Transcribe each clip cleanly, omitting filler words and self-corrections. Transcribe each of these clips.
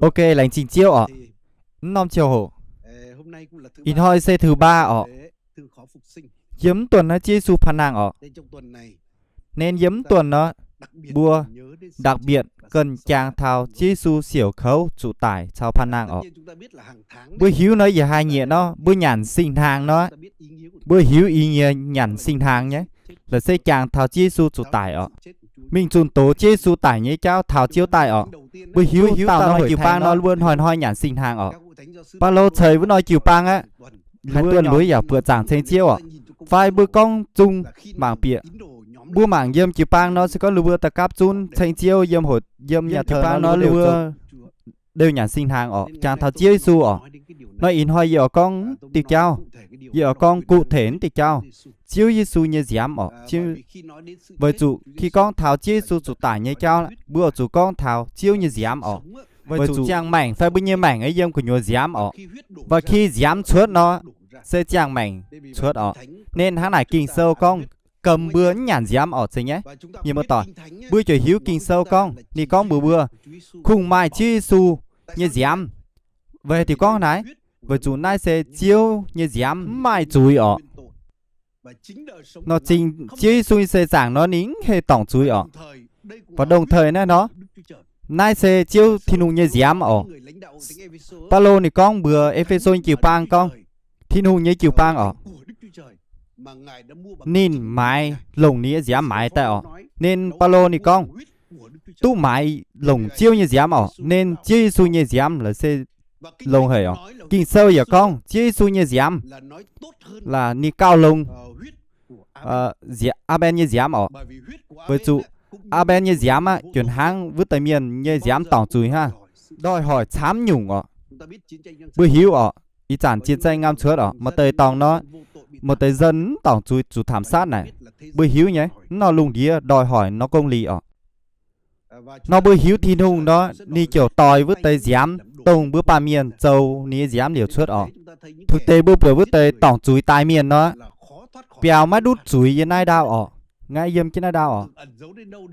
Ok, lành trình chiêu ạ. Năm chiều hổ. In hoi xe thứ ba ạ. Giấm tuần nó chia su phàn nàng ạ. Nên giấm tuần nó bùa đặc biệt cần chàng thao chia su xỉu khấu chủ tải chào phàn nàng ạ. Bữa hiếu nói về hai nhẹ nó, bữa nhàn sinh hàng nó. Bữa hiếu ý nghĩa nhàn sinh hàng nhé. Là sẽ chàng thao chia su chủ tải ạ. Mình chùn tố chia su tải nhé cháu thao chiếu tải ạ. Bữa hiếu tao nó chiều bang nó luôn hòn hoi nhàn sinh hàng ạ. Bao lâu thời vẫn nói chiều bang á. Hai tuần lối giả vừa giảng trên chiếu ạ. Vài bữa con chung mảng bịa. Bữa mảng dâm chiều bang nó sẽ có lưu vừa ta cáp chun trên chiếu dâm hột dâm nhà thờ nó lưu vừa đều nhàn sinh hàng ạ. Chàng thao chiếu su ạ. Nói in hoi giờ con tiêu cháu. Giờ con cụ thể tiêu cháu. Chiếu Giêsu như giảm ạ. Với chủ khi con thảo chiếu Giêsu chủ tải như cháu. Bữa chủ con thảo chiếu như giảm ạ. Với chủ chàng mảnh phải bao nhiêu mảnh ấy dâm của nhua giảm ạ. Và khi giảm chuốt nó sẽ chàng mảnh chuốt ạ. Nên tháng này kinh sâu con cầm bữa nhàn giảm ạ chứ nhé. Nhưng mà tỏ bữa trời hiếu kinh sâu con. Thì con bữa khung mai chiếu Giêsu như giảm. Vậy thì con nói với chủ này sẽ chiếu như giảm mai chúi ạ. Nó chính chiếu Giêsu sẽ giảng nó nín hay tổng chúi ạ. Và đồng thời nó nay sẽ chiếu thì nung như giảm ạ. Paulo này con bữa Ephesos chiều bang con thì nung như chiều bang ạ. Nên mãi lồng ní giảm mãi tại ạ. Nên Paulo này con tu mãi lồng chiếu như giảm ạ. Nên chiếu Giêsu như giảm là sẽ lồng hề ạ. Kinh sâu giờ con chiếu Giêsu như giảm là ni cao lồng Aben như giảm ạ. Với chủ Aben như giảm á, chuyển hang với tài miền như giảm tổng chùi ha. Đòi hỏi chám nhung ạ. Bữa hiếu ạ. Ý chẳng chiến tranh ngam chớt ạ. Mà tầy tòng nó một tầy dân tổng chùi chủ thảm sát này. Bữa hiếu nhé. Nó lùng đĩa đòi hỏi nó công lý ạ. Nó bữa hiếu thiên hùng đó ni kiểu tòi với tầy giảm tông bữa ba miền châu ni giảm liều chớt ạ. Thực tế bữa với tầy tổng chùi tai miền đó. Bèo mắt đút chùi như nai đào ạ. Ngay dâm chứ nó đau ạ.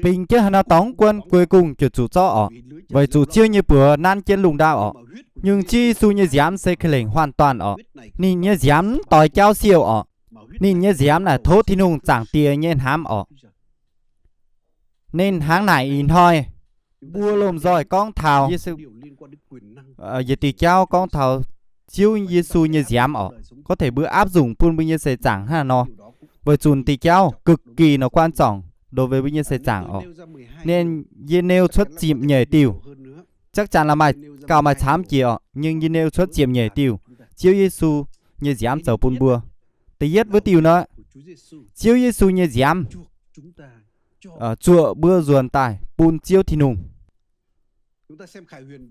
Bình chứ nó tóng quân cuối cùng kiểu chủ cho ạ. Vậy chủ chiêu như bữa nan trên lùng đau ạ. Nhưng chi su như giám sẽ khởi lệnh hoàn toàn ạ. Nhìn như giám tòi cháu siêu ạ. Nhìn như giám là thốt thiên hùng chẳng tìa nhiên hám ạ. Nên háng này in thôi. Bua lồm rồi con thảo. Giờ tùy cháu con thảo chiêu Giêsu như giám ạ. Có thể bữa áp dụng phun bây giờ sẽ chẳng ha nó. Với chùn tỳ cháu cực kỳ nó quan trọng đối với những sẽ chẳng ạ. Nên yên nêu xuất chìm nhảy tiêu. Chắc chắn là mày cao mày chám chì ạ. Nhưng yên nêu xuất chìm nhảy tiêu. Chiếu Giêsu như giảm dầu bùn bùa. Tây yết với tiêu nó. Chiếu Giêsu như giảm. Chùa bưa ruồn tài. Bùn chiếu thì nùng.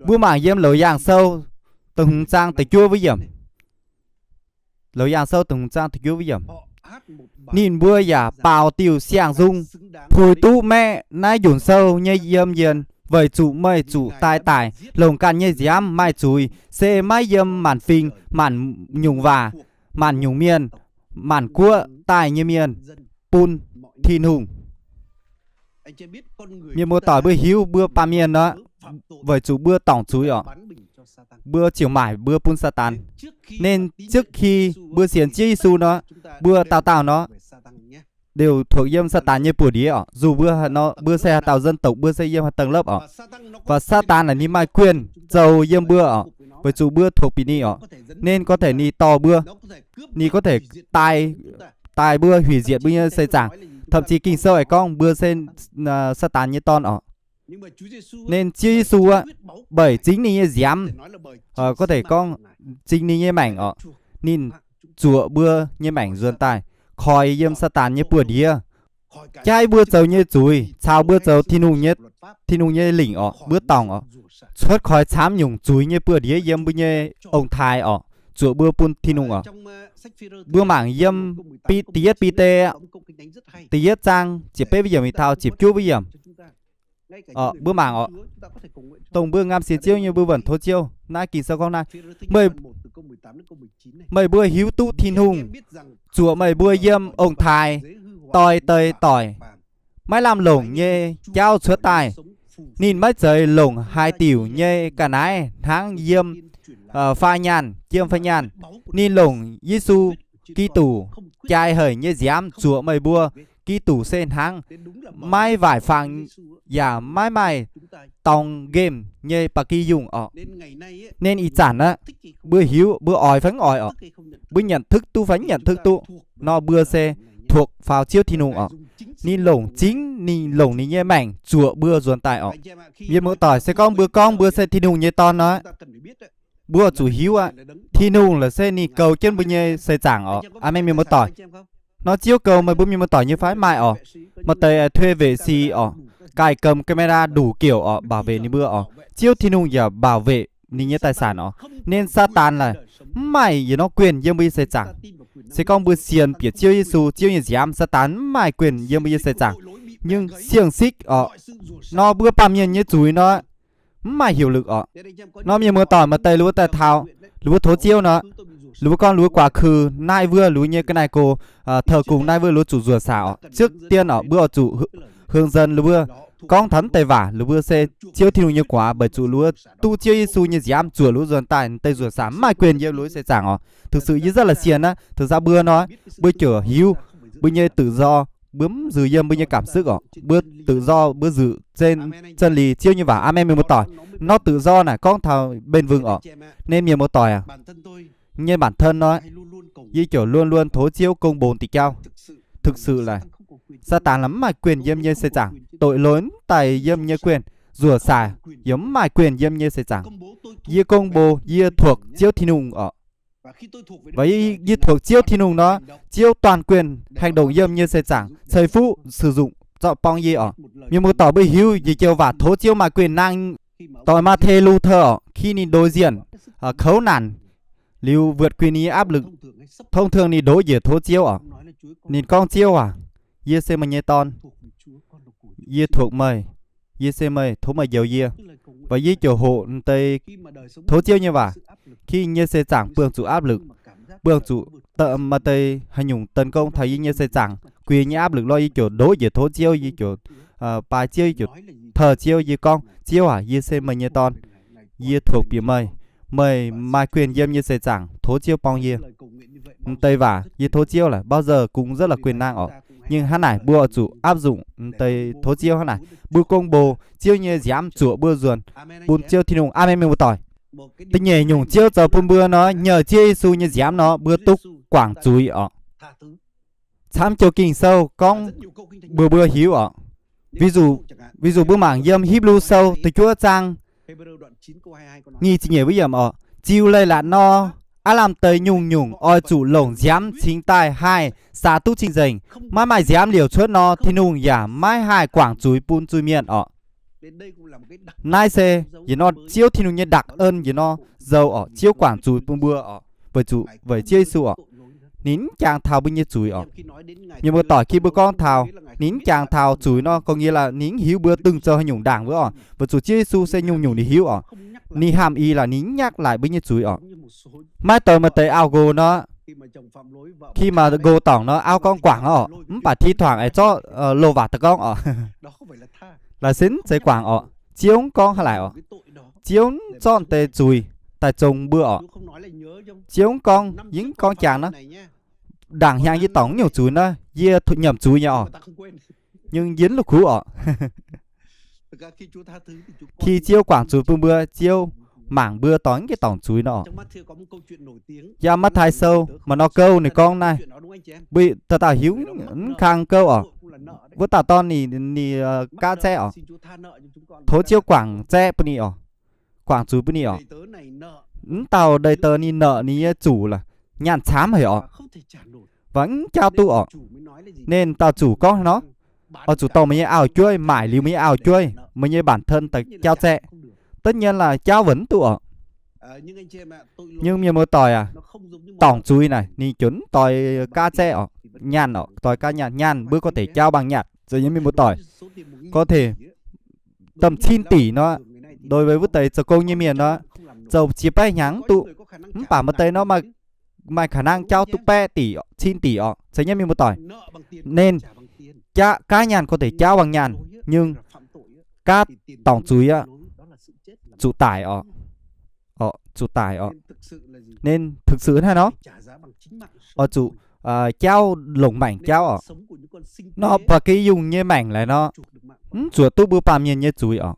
Bữa mảng yếm lối dạng sâu. Từng trang tới chua với dầm. Lối dạng sâu từng trang tới chua với dầm. Nhìn bữa giả bào tiểu xiang dung. Phùi tu mẹ nai dùn sâu như yếm yên. Vậy chủ mây chủ tai tài. Lồng can như giám mai chúi. Xê mai yếm màn phinh. Màn nhung và. Màn nhung miên. Màn cua tài như miên. Pun thiên hùng. Như mô tỏi bữa hiếu bữa pa miên đó. Vậy chủ bữa tổng chúi ạ. Bữa chiều mải bữa pun satan. Nên trước khi bữa xiên chiếc Giêsu nó bữa tào nó đều thuộc yếm satan như bùa đĩa ạ. Dù bữa xe tàu dân tộc bữa xe yếm tầng lớp ạ. Và satan là ni mai quyền dầu yếm bữa ạ. Với chủ bữa thuộc bị ni ạ. Nên có thể ni to bữa. Ni có thể tài bữa hủy diệt bữa như xây chẳng. Thậm chí kinh sâu ấy con bữa xe satan như ton ạ. Nên Chúa Giêsu á, bởi chính ni như giám có thể con chính ni như mảnh ạ. Nên chúa bữa như mảnh ruồn tài. Khỏi yếm satan như bữa đĩa. Chai bữa dầu như chúi. Chào bữa dầu thiên hùng như lĩnh ạ. Bữa tòng ạ. Xuất khỏi chám nhung chúi như bữa đĩa yếm bữa như ông thai ạ. Chúa bữa bún thiên hùng ạ. Bữa mảng yếm tiết pi tê ạ. Tiết trang chỉ bế bây giờ mình thao chỉ chú bây giờ. Bữa mảng ạ. Tổng bữa ngam xế chiêu như bữa vẩn thô chiêu. Nãy kỳ sau con này. Mời bữa hiếu tu thiên hùng. Chúa mời bữa yếm ông thai. Tòi tơi tỏi. Mãi làm lồng như cháu chúa tài. Nín mất giấy lồng 2 tiểu nhê cả nái tháng diêm pha nhàn chiêm pha nhàn nín lồng Giêsu Kitô trai hời như giám chúa mày bua Kitô sen hang mai vải phẳng giả mai mày tòng game như bà kỳ dùng ở nên ý chản á bữa hiếu bữa ỏi phánh ỏi ở bữa nhận thức tu phánh nhận thức tu nó bữa xe thuộc vào chiếu thì nùng ở nín lồng chính nín lồng ní như mảnh chúa bữa ruồn tại ở như mỗi tỏi sẽ con bữa xe thì nùng như to nói bữa chủ hiếu á thì nùng là xe ní cầu trên bữa như xe chẳng ở anh em mỗi tỏi nó chiếu cầu mà bữa như mỗi tỏi như phái mai ở mà tây thuê vệ sĩ ở cài cầm camera đủ kiểu ở bảo vệ ní bữa ở chiếu thì nùng giờ bảo vệ ní như tài sản ở nên Satan là mày giờ nó quyền như bây sẽ chẳng sẽ con bữa xiên biệt chiếu Giêsu chiếu như giám Satan mày quyền như bây sẽ chẳng nhưng xiềng xích ở nó bữa bám nhiên như chuối nó mày hiểu lực ở nó như mưa tỏi mà tây lúa tây thao lúa thố chiêu nó lúa con lúa quả khừ nai vừa lúa như cái này cô thờ cùng nai vừa lúa chủ rùa xảo trước tiên ở bữa chủ hướng dân lúa con thắn tây vả lúa xe chiếu thiêu như quả bởi chủ lúa tu chiếu Giêsu như giám chùa lúa ruồn tài tây rùa xám mày quyền như lúa sẽ chẳng ở thực sự như rất là xiên á thực ra bữa nó bữa chở hiu bữa như tự do bướm dư dâm bữa như cảm xúc ở bữa tự do bữa dự trên chân lì chiếu như vả amen mình một tỏi nó tự do này con thảo bên vừng ở nên mình một tỏi à như bản thân nó như kiểu luôn luôn thố chiếu công bồn tịch cao thực sự là Satan lắm mà quyền dâm như sẽ chẳng tội lớn tài dâm như quyền rùa xài giống mà quyền dâm như sẽ chẳng như công bố như thuộc chiếu thiên hùng ở với như thuộc chiếu thiên hùng nó chiếu toàn quyền hành động dâm như sẽ chẳng thời phú sử dụng cho bong gì ở nhưng một tỏ bị hưu gì chiều và thố chiếu mà quyền năng tỏi mà thê lưu thơ khi nhìn đối diện khấu nản lưu vượt quyền ý áp lực thông thường thì đối diện thố chiếu ở nhìn con chiếu à Yê xe mà nhé ton Yê thuộc mời Yê xe mời thố mà dầu yê và yê chỗ hộ tây thố chiếu như vậy khi nhé xe chẳng bường chủ áp lực bường chủ tợ mà tây hành nhung tấn công thấy nhé xe chẳng quyền nhé áp lực lo yê chỗ đối diện thố chiếu yê chỗ bài chiếu yê chỗ thờ chiếu yê con chiếu à yê xe mà nhé ton Yê thuộc bị mời mời mai quyền dâm như xe chẳng thố chiếu bong yê tây vả yê thố chiếu là bao giờ cũng rất là quyền năng ở nhưng hắn này bùa chủ áp dụng tây thố chiêu hắn này bùa công bố chiêu như giám chủ bùa ruồn bùn chiêu thiên hùng amen mình một tỏi tinh nhẹ nhung chiêu giờ bùn bùa nó nhờ chiêu Giêsu như giám nó bùa túc quảng chuối ở tham chiêu kinh sâu con bùa hiếu ở ví dụ bùa mảng dâm Hebrew sâu từ chúa trang nghi chỉ nhẹ với dầm ở chiêu lây là no làm tới nhung oi chủ lồng giám chính tài hai xa tu trình dành mai mày giám liều chuốt nó thì nung giả mai hai quảng chuối bún chuối miệng ở nai xe vì nó chiếu thì nung như đặc ơn vì nó dầu ở chiếu quảng chuối bún bưa ở với chủ với chiêu Giêsu ở nín chàng thao bên như chuối ở nhưng mà tỏi khi bữa con thao nín chàng thao chuối nó có nghĩa là nín hiếu bữa từng cho hay nhung đảng với ở và chủ chiêu Giêsu sẽ nhung đi hiếu ở ni hàm y là nín nhắc lại bên như chuối ở mai tờ mà tới ao gồ nó khi mà gồ tỏng nó ao con quảng ở bà thi thoảng ấy cho lô vạt con ở là xính sẽ quảng ở chiếu con hay lại ở chiếu chọn tê chùi tại trồng bữa ở chiếu con những con chàng nó đảng hàng với tỏng nhiều chuối nó dê thụt nhầm chuối nhỏ nhưng dính lục khú ở khi chiếu quảng chuối bữa chiếu mảng bưa tóm cái tỏng chuối nó ra mắt hai sâu mà nó câu này con này bị tao hiếu khang câu ở với tao to nì cá xe ở thố chiếu quảng xe bữa nì ở quảng chuối bữa nì ở tao đây tờ nì nợ nì chủ là nhàn chám hề ở vẫn trao tu ở nên tao chủ con nó ở chủ tàu mấy ảo chơi mải liu mấy ảo chơi mấy như bản thân tại trao xe tất nhiên là cháu vẫn tụ ở nhưng miền mơ tỏi à tỏng chuối này ni chuẩn tỏi ca xe ở nhàn ở tỏi ca nhàn bữa có thể trao bằng nhạt rồi những miền mơ tỏi có thể tầm 9 tỷ nó đối với vứt tây giờ công như miền nó dầu chỉ bay nháng tụ bảo mà tây nó mà khả năng trao tụ pe tỷ 9 tỷ ở sẽ những miền mơ tỏi nên cá nhàn có thể trao bằng nhàn nhưng Các tổng chuối á, chủ tải ọ, chủ tải ọ. Nên thực sự hay nó, chủ cháu lồng mảnh cháu ọ. Nó và cái dùng như mảnh lại nó, chúa tu bữa bàm nhiên như chuối ọ.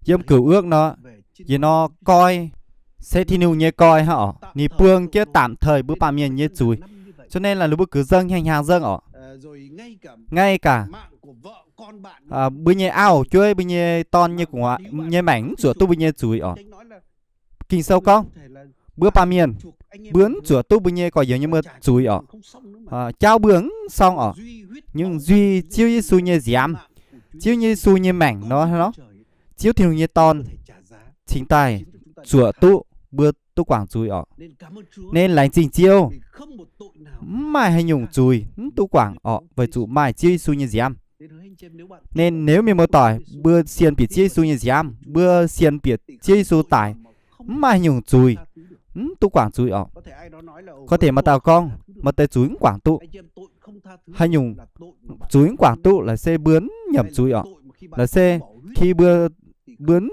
Dâm cửu ước nó, vì nó coi, sẽ thì nụ như coi hả ọ. Nì phương chứ tạm thời bữa bàm nhiên như chuối. Cho nên là lúc cứ dâng hành hàng dâng ọ. Ngay cả bữa nhé ao chơi bữa nhé ton như của nhé mảnh sửa tu bữa nhé chuối ọ. Kinh sâu con bữa ba miền bướn sửa tu bữa nhé có nhiều như mưa chuối ọ. Chao bướng xong ọ. Nhưng duy chiếu như su như giám, chiếu như su như mảnh nó chiếu thì như ton chính tài sửa tu bữa tu quảng chuối ọ. Nên lành trình chiêu mai hay nhung chuối tu quảng ọ với chủ mai chiếu su như giám. Nên nếu mình muốn tỏi bữa xiên bị chia su như giám, bữa xiên bị chia su tải mai nhung chuối tu quảng chuối ọ. Có thể mà tao con mà tới chuối quảng tu hay nhung chuối quảng tu là xe bướn nhầm chuối ọ, là xe khi bữa bướn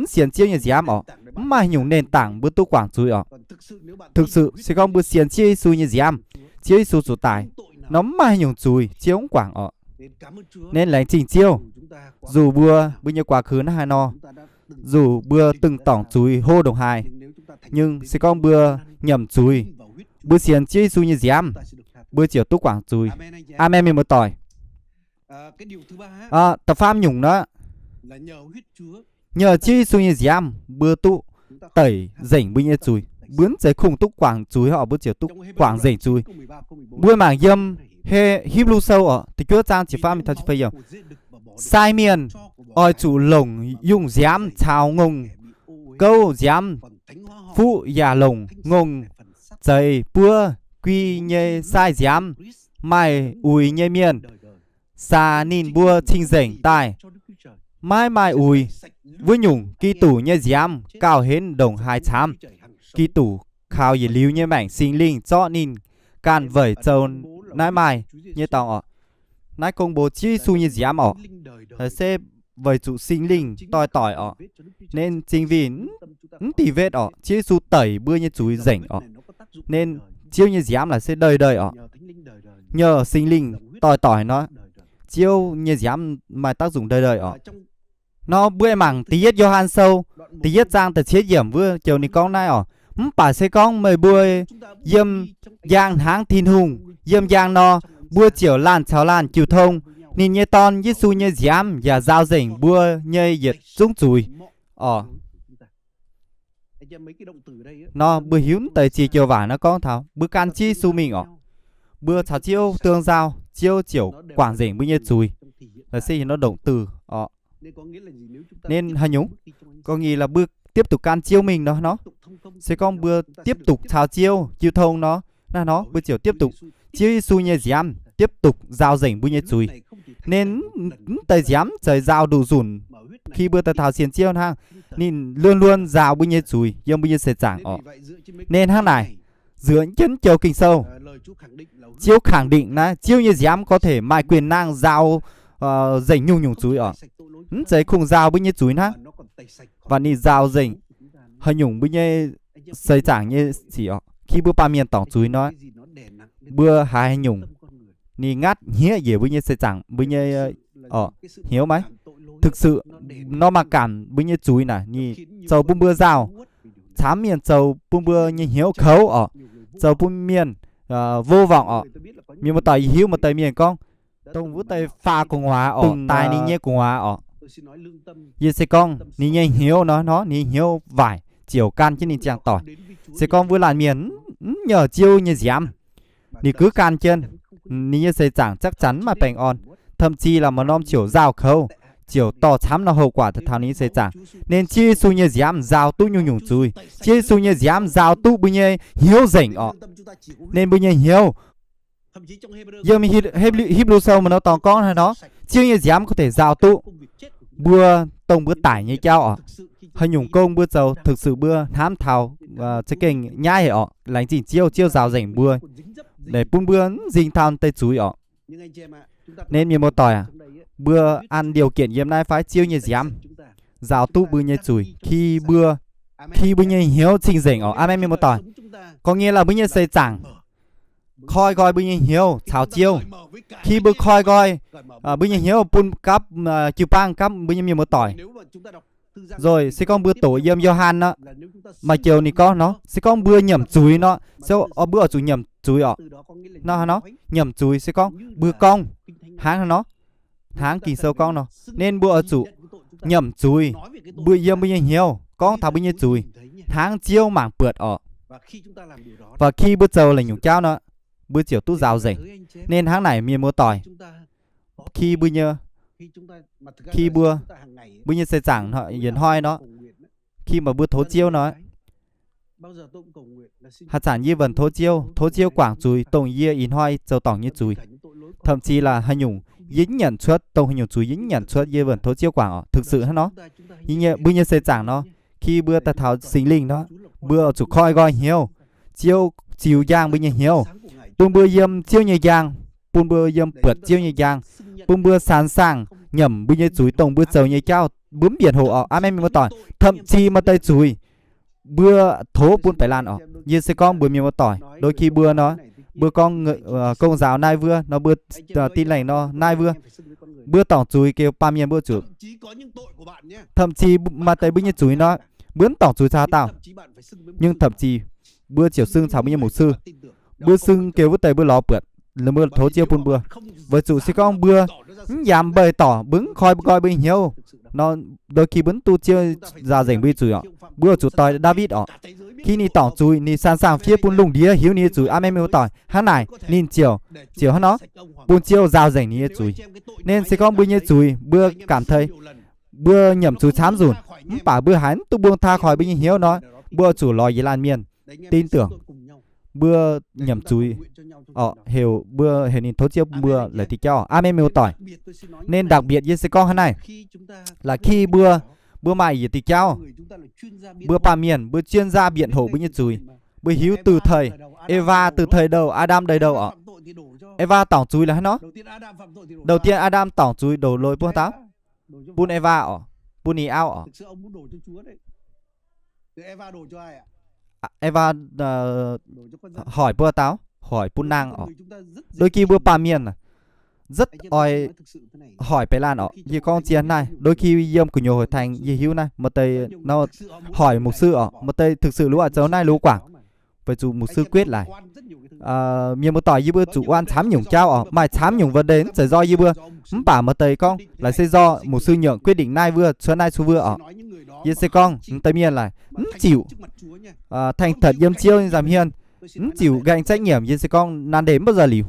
xiên chia như giám ọ mai nhung nền tảng bữa tu quảng chuối ọ. Thực sự sẽ không bữa xiên chia su như giám, chia su su tải nó mai nhung chuối chiếu quảng ọ. Nên là trình chiêu dù bữa như quá khứ nó hai no, dù bữa từng tỏng chuối hô đồng hài, nhưng sẽ có bữa nhầm chuối bữa xiên chia su như giám, bữa chiều tu quảng chuối. Amen mình một tỏi. Tập pháp nhung đó nhờ chia su như giám bữa tu tẩy rảnh bữa như chuối bướn sẽ khung tu quảng chuối họ bữa chiều tu quảng rảnh chuối bữa mảng dâm he hip lu sâu ở thì cứ trang chỉ pha mình thật chỉ phải hiểu sai miền oi chủ lồng dùng giám chào ngùng câu giám phụ già lồng ngùng dày bưa quy nhê sai giám mai ui nhê miền xa nín bua chinh rảnh tài mai mai ui với nhung kỳ tủ nhê giám cao hến đồng hai chám kỳ tủ khao gì lưu nhê mảnh sinh linh cho nín can vẩy châu nãy mai như tao ọ nãy công bố chi su như giám ọ sẽ vẩy chủ sinh linh tỏi tỏi ọ. Nên chính vì tì vết ọ chi su tẩy bưa như chuối rảnh ọ. Nên chiêu như giám là sẽ đời đời ọ. Nhờ sinh linh tỏi tỏi nó chiêu như giám mà tác dụng đời đời ọ. Nó bữa mảng tí yết Johan sâu tí yết giang từ chết diễm vừa chiều này con này ọ bà sẽ con mời bươi dâm giang háng thiên hùng dâm giang no bữa chiều lan cháo lan chiều thông nên như ton như su như giám và giao dỉnh bữa như nhiệt dũng chùi nó bữa hiếu tới chỉ chiều vả nó con thảo bữa can chi su mình bữa cháo chiêu tương giao chiêu chiều quảng dỉnh bữa như chùi là gì nó động từ nên hay nhúng có nghĩa là bữa tiếp tục can chiêu mình đó nó sẽ con bữa tiếp tục chào chiêu chiêu thông nó là nó bữa chiều tiếp tục chiêu su như giám tiếp tục giao dỉnh bữa như chùi nên tới giám trời giao đủ dùn khi bữa tới thảo xiên chiêu hang nên luôn luôn giao bữa như chùi nhưng bữa như sẽ chẳng nên hang này giữa chân chiều kinh sâu chiêu khẳng định là chiêu như giám có thể mai quyền năng giao dỉnh nhung nhung chùi giấy khung giao bữa như chùi ha và ni giao dỉnh hơi nhung bữa như xây chẳng như chỉ khi bữa ba miền tổng chuối nó bữa hai nhung ni ngắt hía gì bữa như xây chẳng bữa như hiểu mấy thực sự nó mà cảm bữa như chuối nè ni dầu bún bữa giao chám miền dầu bún bữa như hiếu khấu dầu bún miền vô vọng miền một tay hiếu một tay miền con tông vũ tay pha cùng hòa từng tài ni nhé cùng hòa như xây con ni nhé hiếu nó ni hiếu vải chiều can chứ nên chẳng tỏi sẽ con vừa làm miền nhờ chiêu như giám ni cứ can chân ni như xây chẳng chắc chắn mà bành on thậm chí là một non chiều giao khâu chiều to chám nó hậu quả thật thao ní xây chẳng nên chi su như giám giao tu nhung nhung chui chi su như giám giao tu bưng như hiếu rảnh nên bưng như hiếu giờ mình hip lu sâu mà nó to con hay nó chiêu như giám có thể giao tu bữa tông bữa tải như trao hơi nhung công bữa dầu thực sự bữa hám thảo cái kênh nhai lánh chỉnh chiêu giao rảnh bữa để bún bữa dinh thao tây chuối Nên miền một tỏi à bữa ăn điều kiện yếm nay phải chiêu như giám giáo tu bữa như chùi khi bữa như hiếu trình rỉnh ở am em miền một tỏi có nghĩa là bữa như xây chẳng khoi coi bữa như hiếu chào chiêu khi bữa khoi coi bữa như hiếu pun cắp chiu pang cắp bữa như miền một tỏi rồi sẽ có bữa tổ yếm Johan đó mà chiều này có nó sẽ có bữa nhầm chuối nó sẽ ở bữa chủ nhầm chuối ở nó nhầm chuối sẽ có bữa cong háng nó háng kỳ sâu con nó nên bữa chủ nhầm chuối bữa yếm bữa như hiếu con thảo bữa như chuối háng chiêu mảng bượt ở và khi bữa chiều là nhung cháo nó bữa chiều tu rào rỉnh nên háng này miền mua tỏi khi bữa như khi bữa như xây chẳng họ yên hoi nó khi mà bữa thố chiêu nó hạt sản như vần thố chiêu quảng chùi tông yê in hoi châu tỏng như chùi thậm chí là hay nhung dính nhận suất tông hay nhung chùi dính nhận suất yê vần thố chiêu quảng thực sự nó như bữa như xây chẳng nó khi bữa ta tháo sinh linh nó bữa chủ khoi gọi hiếu chiêu giang bữa như hiếu bún bữa yếm chiêu như giang bún bữa yếm bượt chiêu như giang bún bữa sán sàng nhầm bữa như chuối tông bữa trầu như chao bướm biển hồ ở am em một tỏi thậm chí mà tay chuối bữa thố bún phải lan ở như sẽ con bữa miếng một tỏi đôi khi bữa nó bữa con công giáo nai vừa nó bữa tin lành nó nai vừa bữa tỏng chuối kêu pa miếng bữa chủ thậm chí mà tay bữa như chuối nó bướm tỏng chuối sao tao nhưng thậm chí bữa chiều sưng chào bữa như một sư bữa sưng kêu với tay bữa lò bượt là bữa thố chiêu bún bữa với chủ sẽ con bữa giảm bày tỏ bứng khoi coi bữa nhiều nó đôi khi bứng tu chiêu ra rảnh bữa chủ bữa chủ tỏi David ở khi ni tỏng chuối ni san sang phía bún lùng đĩa hiếu ni chủ am em yêu tỏi hắn này nín chiều hắn nó bún chiêu rào rảnh ni chuối nên sẽ con bữa như chuối bữa cảm thấy bữa nhầm chuối chám rùn bảo bữa hắn tu buông tha khỏi bữa như hiếu nó bữa chủ lòi gì lan miên tin tưởng bữa nhầm chuối hiểu bữa hiểu nhìn thốt chiêu bữa lại thì cho am em yêu tỏi nên đặc biệt như sẽ con hắn này là khi bữa mày gì thì cho bữa pa miền bữa chuyên gia biện hộ bữa như chuối bữa hiếu từ thời Eva từ thời đầu Adam đời đầu ở Eva tỏng chuối là nó đầu tiên Adam tỏng chuối đổ lôi bữa táo bún Eva ở bún ý ao ở Eva hỏi bữa táo hỏi bún nang ở đôi khi bữa pa miền rất oi hỏi phải lan ở như con chiên này đôi khi yếm của nhiều hồi thành gì hiếu này một tay nó hỏi một sư ở một tay thực sự lúa ở chỗ này lúa quảng với chủ một sư quyết lại miền một tỏi như bữa chủ oan chám nhung trao ở mai chám nhung vấn đến sẽ do như bữa bảo một tay con là sẽ do một sư nhượng quyết định nai vừa xuân nai su vừa ở như sẽ con tây miền lại chịu thành thật yếm chiêu giảm hiền chịu gánh trách nhiệm như sẽ con nan đến bao giờ liều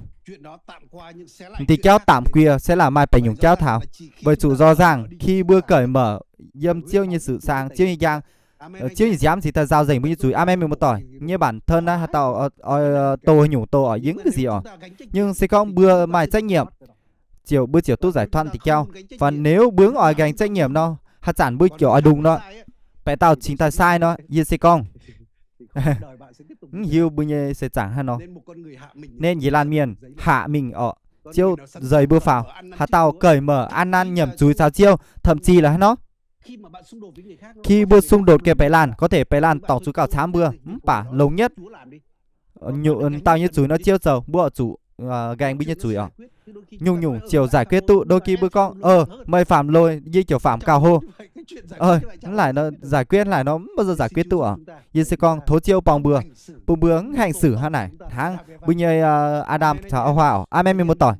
thì cháu tạm quia sẽ là mai phải nhung cháu thảo với chủ do rằng khi bữa cởi mở yếm chiêu như sự sang chiêu như giang chiêu như dám thì ta giao dành bao nhiêu chuối am em một tỏi như bản thân á tao tô nhủ tô ở những cái gì ở nhưng sẽ không bữa mai trách nhiệm bữa chiều tu giải thoát thì keo và nếu bướng ở gánh trách nhiệm nó hạt sản bữa kiểu ở đùng đó phải tao chính ta sai nó như sẽ con hiu bữa như sẽ chẳng hay nó nên gì lan miền hạ mình ở chiêu rời bữa phào hạt tao cởi mở ăn nhầm chuối sao chiêu thậm chí là nó khi bữa xung đột kề phải lan có thể phải lan tỏng chú cào chám bữa bả lồng nhất tao như chuối nó chiêu dầu bữa chủ gành bữa như chuối ở nhung chiều giải quyết tụ đôi khi bữa con mày phạm lôi như kiểu phạm cào hô lại nó giải quyết lại nó bao giờ giải quyết tụ ở như sẽ con thố chiêu bằng bữa hành xử hắn này hang bây giờ Adam thảo hoa ở am em một tỏi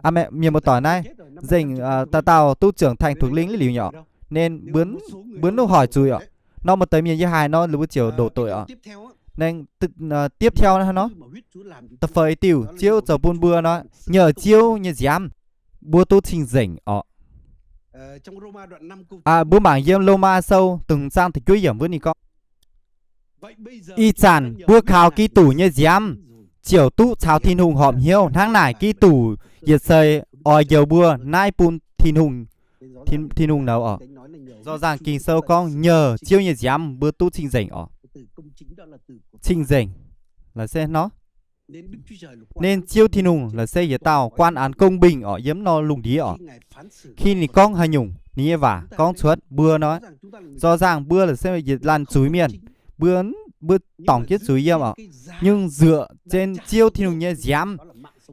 am em một tỏi này dành tao tu trưởng thành thuộc lĩnh liều nhỏ nên bướn nó hỏi chui ạ nó một tới miền như hai nó lúc chiều đổ tội ạ nên tiếp theo nó tập phơi tiểu chiêu giờ buôn bưa nó nhờ chiêu như dám bua tu trình rảnh ạ bữa mảng yếm Loma sâu từng sang thì chuối hiểm với con y chản bua khảo ký tủ như dám chiều tu chào thiên hùng hòm hiếu tháng này ký tủ nhiệt sơi dầu bua nai pun thiên hùng nào ở do rằng kinh sâu con nhờ chiêu như dám bữa tu trình rảnh ở trình rảnh là xem nó Nên chiêu thì nùng là sẽ dễ tạo quan án công bình ở yếm nó lùng đi ở. Khi nì con hay nhung, nì vả, con chuột, bưa nói. Do rằng bưa là sẽ dễ lan chuối miền. Bưa tổng kết chuối yếm ở. Nhưng dựa trên chiêu thì nùng như giám.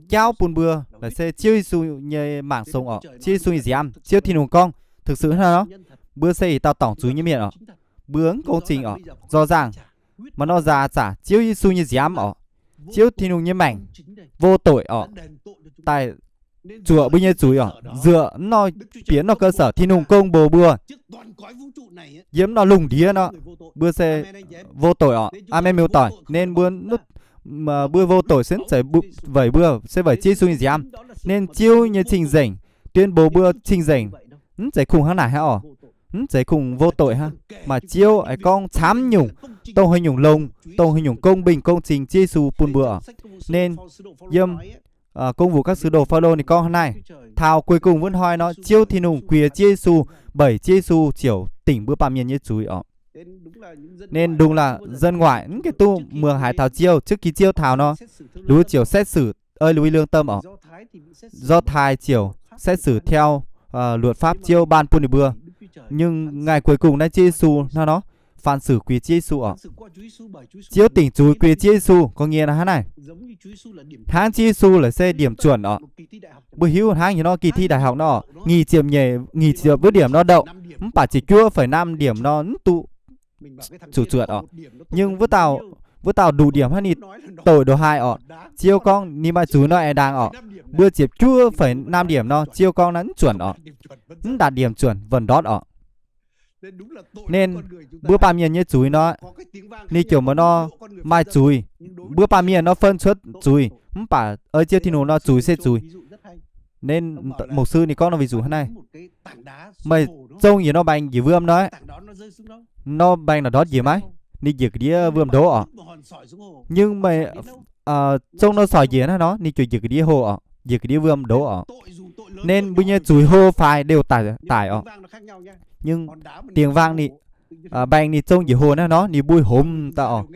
Cháu bùn bưa là sẽ chiêu xu như mảng sống ở. Chiêu xu như giám, chiêu thì nùng con. Thực sự là nó. Bưa sẽ tạo tổng chuối như miền ở. Bưa công trình ở. Do rằng mà nó ra trả chiêu xu như giám ở. Chiếu thì nung như mảnh vô tội ở tại chùa bây nhiêu chuối ở dựa nó biến nó cơ sở thì nung công bồ bừa diếm nó lùng đĩa nó bưa xe vô tội ở em miêu tỏi nên bưa nút mà bưa vô tội sẽ vẩy bưa sẽ vẩy chia xuôi giám nên chiêu như trình rảnh tuyên bố bưa trình rảnh sẽ cùng hắn này hả ở sẽ cùng vô tội ha mà chiêu ấy con chám nhung tông hơi nhung lông tông hơi nhung công bình công trình chia su bùn bữa nên dâm công vụ các sứ đồ Phaolô này con này thao cuối cùng vẫn hỏi nó chiêu thì nùng quìa chia su bảy chia su chiều tỉnh bữa ba miền như chuối ở nên đúng là dân ngoại cái tu mường hải thảo chiêu trước khi chiêu thảo nó lúa chiều xét xử ơi lúa lương tâm ở do thái chiều xét xử theo luật pháp chiêu ban bùn bữa nhưng ngày cuối cùng này chia su nó phán xử quỳ chia su ở chiếu tỉnh chúi quỳ chia su có nghĩa là thế này tháng chia su là sẽ điểm chuẩn ở bữa hữu tháng thì nó kỳ thi đại học nó nghỉ chiều với điểm nó đậu bà chỉ chưa phải 5 điểm nó tụ chủ trượt ở nhưng với tao đủ điểm hay tội đồ 2 ở chiêu con ni mà chú nó đang ở bữa chỉ chưa phải 5 điểm nó chiêu con nó chuẩn ở đạt điểm chuẩn vẫn đót ở nên bữa ba miền như chuối nó ni kiểu mà nó mai chuối bữa ba miền nó phân xuất chuối bà ơi chiêu thì nó chuối sẽ chuối nên một sư thì con nó ví dụ thế này mày trông gì nó bành gì vươm nói nó bành là đót gì mấy ni gì cái đĩa vươm đố ở nhưng mày trông nó sỏi gì nó ni kiểu gì cái đĩa hồ ở gì cái đĩa vươm đố ở nên bây giờ chuối hô phải đều tải ở nhưng tiếng vang nị bành nị trông gì hồ nó nị bui hốm tao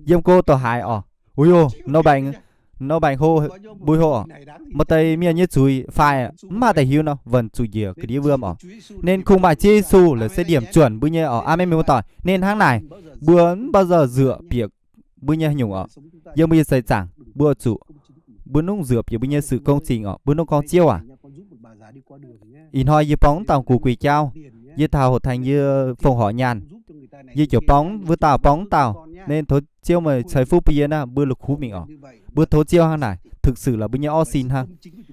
diêm cô tao hại ở ui ô nó bành hô bui hồ mà tay miền như chuối phải mà tay hiu nó vẫn chuối gì cái đĩa vươm ở nên không bài chi su là sẽ điểm chuẩn bây giờ ở am miêu tỏi nên tháng này bữa bao giờ dựa việc bây giờ nhung ở giờ bây giờ xây chẳng bữa chủ bữa nung dựa việc bây giờ sự công trình ở bữa nung con chiêu à in hoi như bóng tàu của quỷ trao như thảo hồ thành như phòng họ nhàn như kiểu bóng với tàu bóng tàu nên thối chiêu mà trời phúc bây giờ na bữa lục hú mình ở bữa thối chiêu hàng này thực sự là bây giờ o xin ha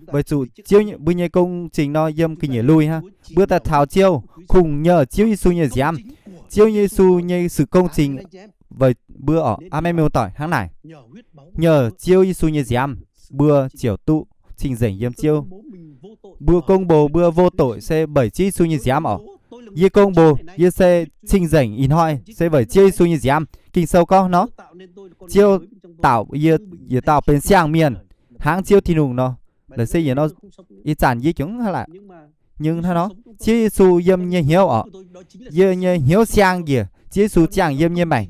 bởi chủ chiêu bây giờ công trình nó dâm kinh nhảy lui ha bữa ta thảo chiêu cùng nhờ chiêu Giêsu như giám chiêu Giêsu như sự công trình vậy bữa ở am miêu tỏi hàng này nhờ chiêu Giêsu như giám bữa chiều tụ trình dành dâm chiêu bữa công bố bữa vô tội sẽ bảy chi su như giám ở ye công bố ye sẽ trình dành in hoi sẽ bảy chi su như giám kinh sâu con nó chiêu tạo ye tạo bên sang miền hãng chiêu thì nùng nó là sẽ nó y chản ye chúng hay là nhưng nó chi su yếm như hiếu ở ye như hiếu sang gì chi su chẳng yếm như mày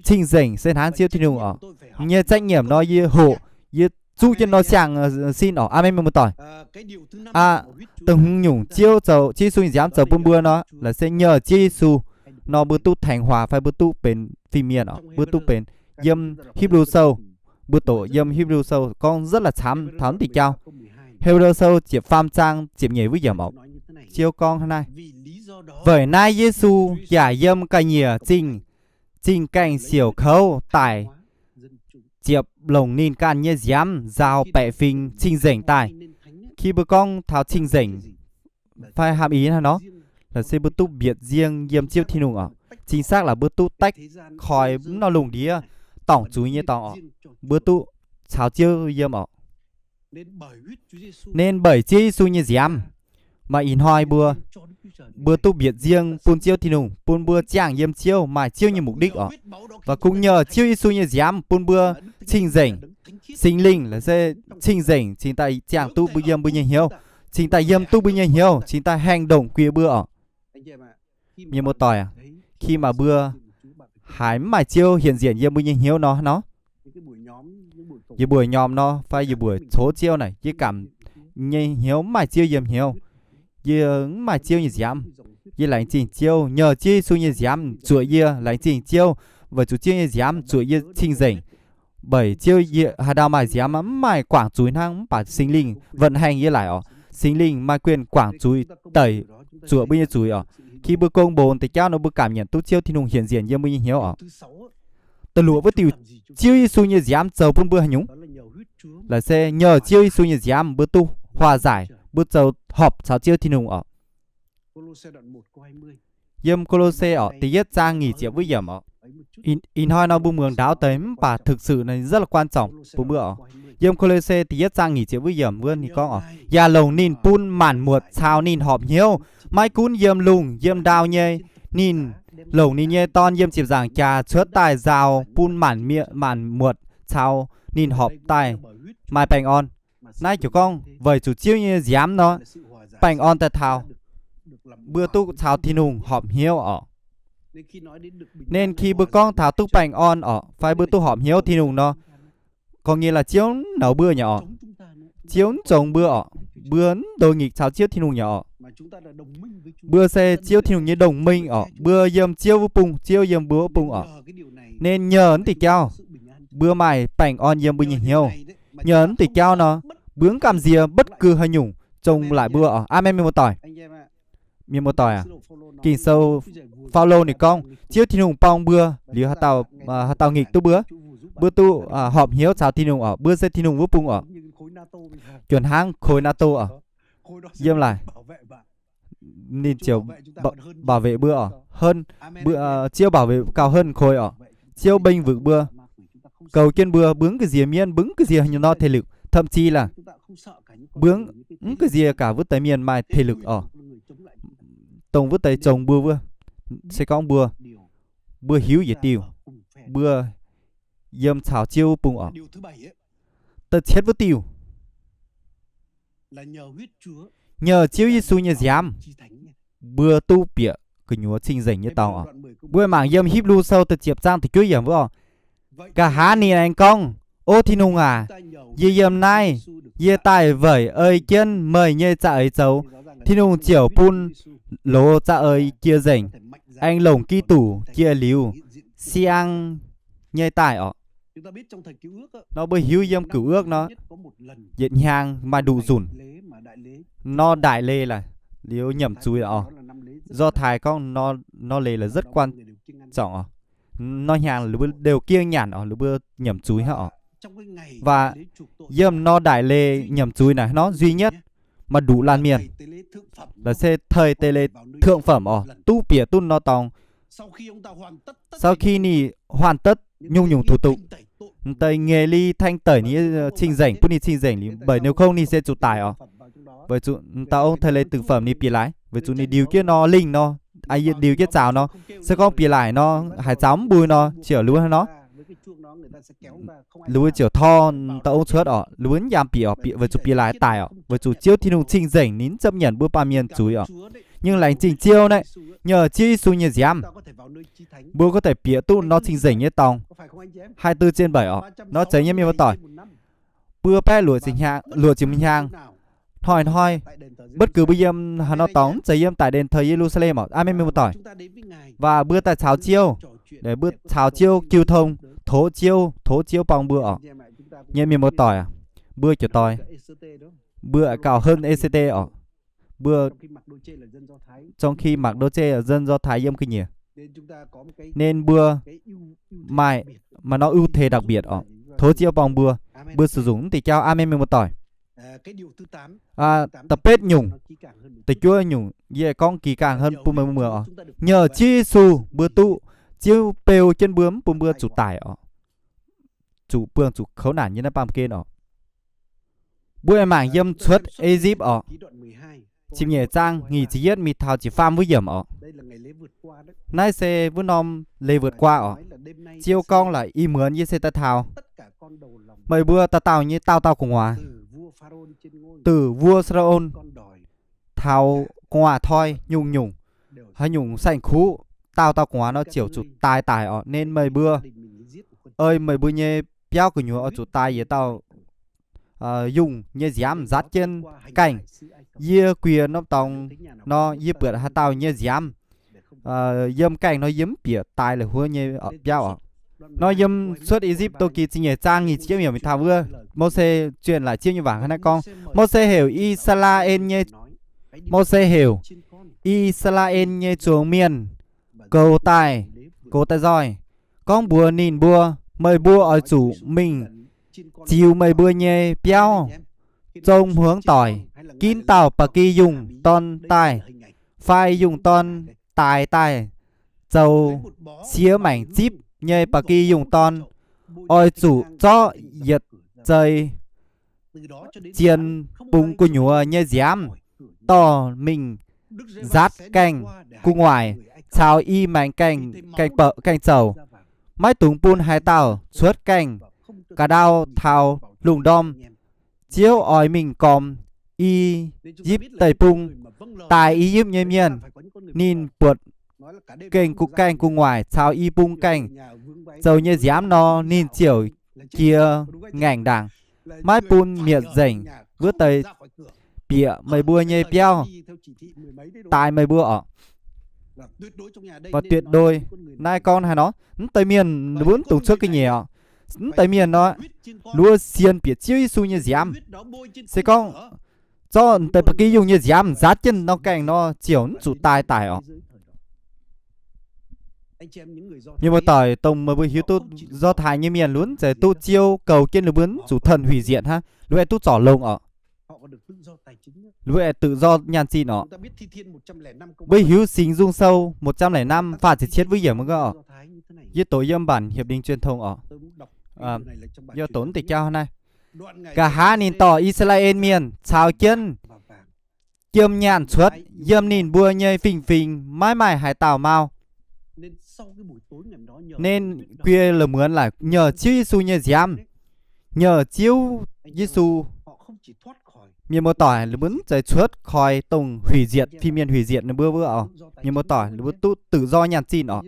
trình dành sẽ hãng chiêu thì nùng ở như trách nhiệm nó ye hộ ye chú cho nó chẳng xin ở am một tỏi từng nhung chiêu dầu chi su giám dầu bún bưa nó là sẽ nhờ chi su nó bữa tu thành hòa phải bữa tu bên phim miền ở bữa tu bên yếm Hebrew sâu bữa tổ yếm Hebrew sâu con rất là thám tịch cao Hebrew sâu chỉ pham trang chỉ nhảy với giảm ốc chiêu con hôm nay vậy nay Giêsu giả yếm cái nhìa trình cảnh xỉu khâu tại chiệp lồng nín can như giám giao bẹ phình trình rảnh tài khi bữa con tháo trình rảnh phải hàm ý là nó là sẽ bữa tu biệt riêng yếm chiêu thi nùng ở chính xác là bữa tu tách khỏi nó lùng đĩa tổng chú ý như tổng ở bữa tu cháo chiêu yếm ở nên bởi chi su như giám mà in hoi bữa tu biệt riêng pun chiêu thi nùng pun bữa chẳng yếm chiêu mà chiêu như mục đích ở và cũng nhờ chiêu Giêsu như giám pun bữa trình rảnh sinh linh là sẽ trình rảnh chính tại chẳng tu bây giờ hiếu chính tại yếm tu bây giờ hiếu chính tại hành động quê bữa ở như một tỏi khi mà bữa hái mải chiêu hiện diện yếm bây giờ hiếu nó Giờ buổi nhóm nó phải giờ buổi số chiêu này chứ cảm như hiếu mà chiêu dầm hiếu giờ mà chiêu như dám giờ lãnh trình chiêu nhờ chi su như dám chuỗi giờ lãnh trình chiêu và chủ chiêu như dám chuỗi giờ trình dành bởi chiêu giờ hà đào mà dám mà quảng chuối năng把sinh linh vận hành như lại sinh linh mà quyền quảng chuối tẩy chuỗi bây giờ chuỗi khi bữa công bồn thì cháu nó bữa cảm nhận tu chiêu thì nùng hiện diện như bây giờ hiếu từ lúa với tiểu chiêu su như dám chờ bún bữa nhúng là sẽ nhờ chiêu su như dám bữa tu hòa giải bữa chờ họp sao chiêu thì nùng yếm Colossae thì nhất trang nghỉ triệu với yếm in hoi nó bùm mường đáo tới và thực sự này rất là quan trọng bữa bữa yếm Colossae thì nhất trang nghỉ triệu với yếm vươn thì có ya lồng nín pun màn muột sao nín họp hiếu mai cún yếm lùng yếm đào nhê nín lồng nín nhê ton yếm chịp giảng trà chớt tài rào pun màn miệng màn muột sao nín họp tài mai bành on nay chủ con vậy chủ chiêu như dám nó bành on tại thảo bữa tu thảo thì nùng họp hiếu nên khi bữa con thảo tu bành on phải bữa tu họp hiếu thì nùng nó có nghĩa là chiếu nấu bữa nhỏ chiếu trồng bữa đôi nghịch cháo chiếu thì nùng nhỏ bữa xe chiếu thì nùng như đồng minh bữa yếm chiếu vô pung chiếu yếm bữa pung nên nhờ thì keo bữa mày bành on yếm bữa hiếu nhớ thì keo nó bướng cảm gì bất cứ hơi nhung trông lại bữa em một tỏi miền một tỏi kỳ sâu follow này con chiếu thì nùng pong bữa liều hạt tàu nghịch tu bữa tu họp hiếu chào thì nùng bữa sẽ thì nùng vô pung chuẩn hang khối NATO yếm lại nên chiều bảo vệ bữa hơn bữa chiêu bảo vệ cao hơn khối chiêu bênh vực bữa cầu kiên bữa bướng cái gì miên bướng cái gì như nó thể lực thậm chí là bướng cái gì cả vứt tới miền mai thể lực tổng vứt tới trồng bữa sẽ có bữa hiếu gì tiêu bữa yếm chảo chiêu bùng tật chết với tiêu nhờ chiếu Giêsu như dám bữa tu bịa cái nhúa trình dành như tao bữa mảng yếm híp lu sâu từ chiệp sang thì cứ yếm với cả há nì anh công ô thì nung yếm nay yê tài vẩy ơi chân mời nhê dạ ấy xấu thì nung chiều pun lô dạ ơi kia rảnh anh lồng kỳ tủ kia liu xiang nhê tài nó bởi hiếu yếm cửu ước nó diện nhang mà đủ dùn nó đại lê là liu nhầm chui do thái con nó lê là rất quan trọng nó nhàng đều kiêng nhàn bữa nhầm chui họ và yếm nó đại lê nhầm chui này nó duy nhất mà đủ lan miền là sẽ thời tê lê thượng phẩm tu bỉa tu nó tòng sau khi nì hoàn tất nhung thủ tục tây nghề ly thanh tẩy ní trình rảnh bút ní trình rảnh bởi nếu không ní sẽ chủ tải bởi chủ tao ông thầy lấy từng phẩm ní bìa lái bởi chủ ní điều kia nó linh nó ai điều kia chào nó sẽ có bìa lại nó hải chóng bùi nó chở lúa nó lúa chở tho tao ông chớt lúa nhàm bìa bởi chủ bìa lại tải bởi chủ chiếu thì nung trình rảnh nín chấp nhận bữa ba miền chuối nhưng lại trình chiêu này nhờ chi su như dám bữa có thể bịa tu nó trình rảnh như tòng 24/7 nó cháy như miếng tỏi bữa bé lụa chìm nhang hỏi bất cứ bây giờ nó tóng cháy yếm tại đền thờ Jerusalem amen miếng tỏi và bữa tại cháo chiêu để bữa cháo chiêu kiêu thông thố chiêu bằng bữa như miếng tỏi bữa kiểu tỏi bữa cao hơn ECT bữa trong khi mặc đô chê là dân Do Thái yếm kinh nhiều nên bữa mà nó ưu thế đặc biệt thố chiêu bằng bữa sử dụng thì cho amen một tỏi tập bết nhung thì chúa nhung về con kỳ càng hơn bùm mưa nhờ chi su bữa tu chiêu pêu chân bướm bùm bữa chủ tải chủ bương chủ khấu nản như nó băm kên bữa mảng yếm xuất Egypt chim nhẹ trang nghỉ chỉ yết mịt thảo chỉ farm với yểm nay xe với nom lê vượt qua chiêu con là y mướn như xe ta thảo mấy bữa ta tao như tao cùng hòa từ vua Sraon thảo hòa thoi nhung hay nhung xanh khú tao cùng hòa nó chiều chụt tài nên mấy bữa ơi mấy bữa nhé béo của nhúa ở chỗ tai với tao dùng như giám dắt trên cành dưa quìa nó tòng nó dưa bữa hai tao như giám dâm cành nó dấm bịa tai là hua như ở béo nó dâm xuất Egypt tôi kỳ nhẹ trang nghỉ chiếu nhiều mình thao vừa Moses truyền lại chiêu như vàng hai con Moses hiểu Israel như Moses hiểu Israel như chuồng miền cầu tài roi con bùa nhìn bùa mời bùa ở chủ mình chiều mời bùa nhẹ béo trông hướng tỏi kín tàu bà kỳ dùng ton tài phai dùng ton tài dầu xía mảnh chip nhẹ bà kỳ dùng ton ôi chủ cho giật trời chiên bùng của nhúa nhẹ giám to mình rát canh cu ngoài chào y mảnh canh canh chầu mái túng pun hai tàu suốt canh cả đao thao lùng đom chiếu ói mình còm y díp tây pung tài y díp nhêm nhiên nhìn buột kênh cu canh cu ngoài chào y pung canh dầu như dám nó nhìn chiều kia ngành đảng mái pun miệt rảnh vứt tây bịa mày bua nhây béo tài mày bua ở và tuyệt đối nai con hay nó tây miền muốn tổ chức cái nhiều tây miền nó lúa xiên biệt chiêu su như giám sẽ con cho tây bắc kỳ dùng như giám giá chân nó cành nó chiều chủ tài ở nhưng mà tỏi tông mà vừa hiếu tu do thái như miền luôn sẽ tu chiêu cầu trên là bướn chủ thần hủy diệt ha lúc ấy tu trỏ lông ở lúc ấy tự do nhàn xin nó bây hiếu sinh dung sâu 105 phạt sẽ chết với hiểm mà cơ giết tội dâm bản hiệp định truyền thông ở do tốn tịch trao này cả hai nhìn tỏ Israel miền chào chân kiêm nhàn suốt dâm nhìn bua nhây phình mãi mãi hải tàu mau nên quê là mướn là nhờ chiếu Giêsu như giám nhờ chiếu Giêsu miền một tỏi là muốn chạy suốt khỏi tùng hủy diệt phi miền hủy diệt nó bữa ở miền một tỏi là muốn tu tự do nhàn xin ở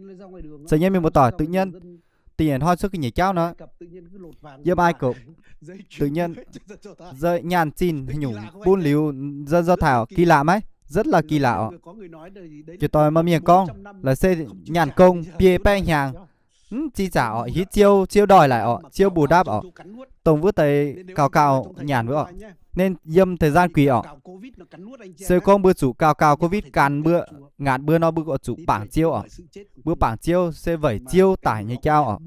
sẽ nhân miền một tỏi tự nhiên tiền hoa sức cái nhảy cháo nó dâm ai cậu tự nhiên rơi nhàn xin nhủ buôn liu dân do thảo kỳ lạ mấy rất là kỳ lạ chỉ tôi mà miền con là xây nhàn công bia pe hàng chi trả họ hít chiêu đòi lại họ chiêu bù đáp họ tổng vứt tới cào nhàn với họ nên dâm thời gian quỷ họ sơ con bữa chủ cào covid càn bữa ngạn bữa nó bữa chủ bảng chiêu họ bữa bảng chiêu sẽ vẩy chiêu tải như trao họ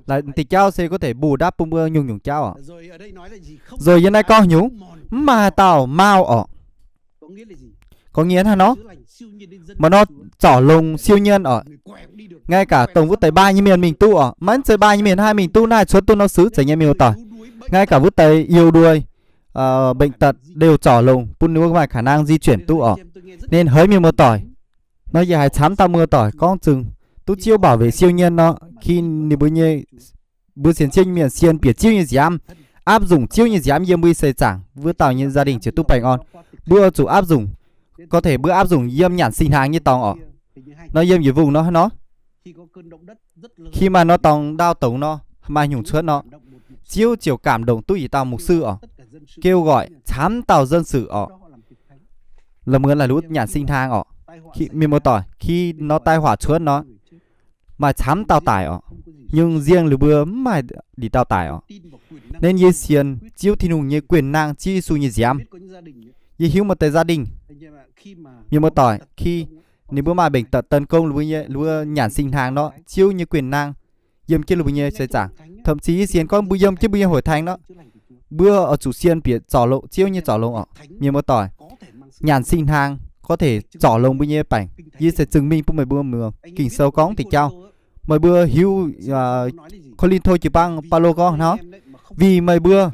là thì trao sẽ có thể bù đáp bông bữa nhung trao họ rồi hiện nay con nhúng mà tao mau họ có nghĩa là nó mà nó trỏ lùng siêu nhân ở ngay cả tổng vứt tới ba như miền mình tu ở mắn chơi ba như miền hai mình tu này suốt tu nó xứ chảy như miền tỏi ngay cả vứt tới yêu đuôi bệnh tật đều trỏ lùng pun nước ngoài khả năng di chuyển tu ở nên hỡi miền mưa tỏi nó giờ hay chám tao mưa tỏi con chừng tu chiêu bảo vệ siêu nhân nó khi ni bữa nhê bữa xiên chiêu miền xiên biệt chiêu như giám áp dụng chiêu như giám yếm bươi xây chẳng vừa tạo như gia đình chỉ tu bành on bữa chủ áp dụng có thể bữa áp dụng yếm nhản sinh hàng như tòng ở nó yếm dưới vùng nó khi mà nó tòng đao tống nó mà nhung chuốt nó chiêu chiều cảm động tu ý tao mục sư ở kêu gọi chám tàu dân sự ở là mượn là lút nhản sinh hàng ở khi miền một tỏi khi nó tai hỏa chuốt nó mà chám tàu tải ở nhưng riêng lửa bữa mà đi tàu tải ở nên như xiên chiêu thì nùng như quyền năng chi su như giám như hiếu một tới gia đình như một tỏi khi nếu bữa mà bệnh tật tấn công lúa nhản sinh hàng nó chiêu như quyền năng dâm kia lúa như sẽ chẳng thậm chí xiên con bùi dâm chứ bùi hồi thành đó bữa ở chủ xiên bị trỏ lộ chiêu như trỏ lộ ở như một tỏi nhản sinh hàng có thể trỏ lông bùi như bảnh như sẽ chứng minh bùi bữa mưa kinh sâu con thì trao mời bữa hiếu con linh thôi chỉ bằng palo con nó vì mời bữa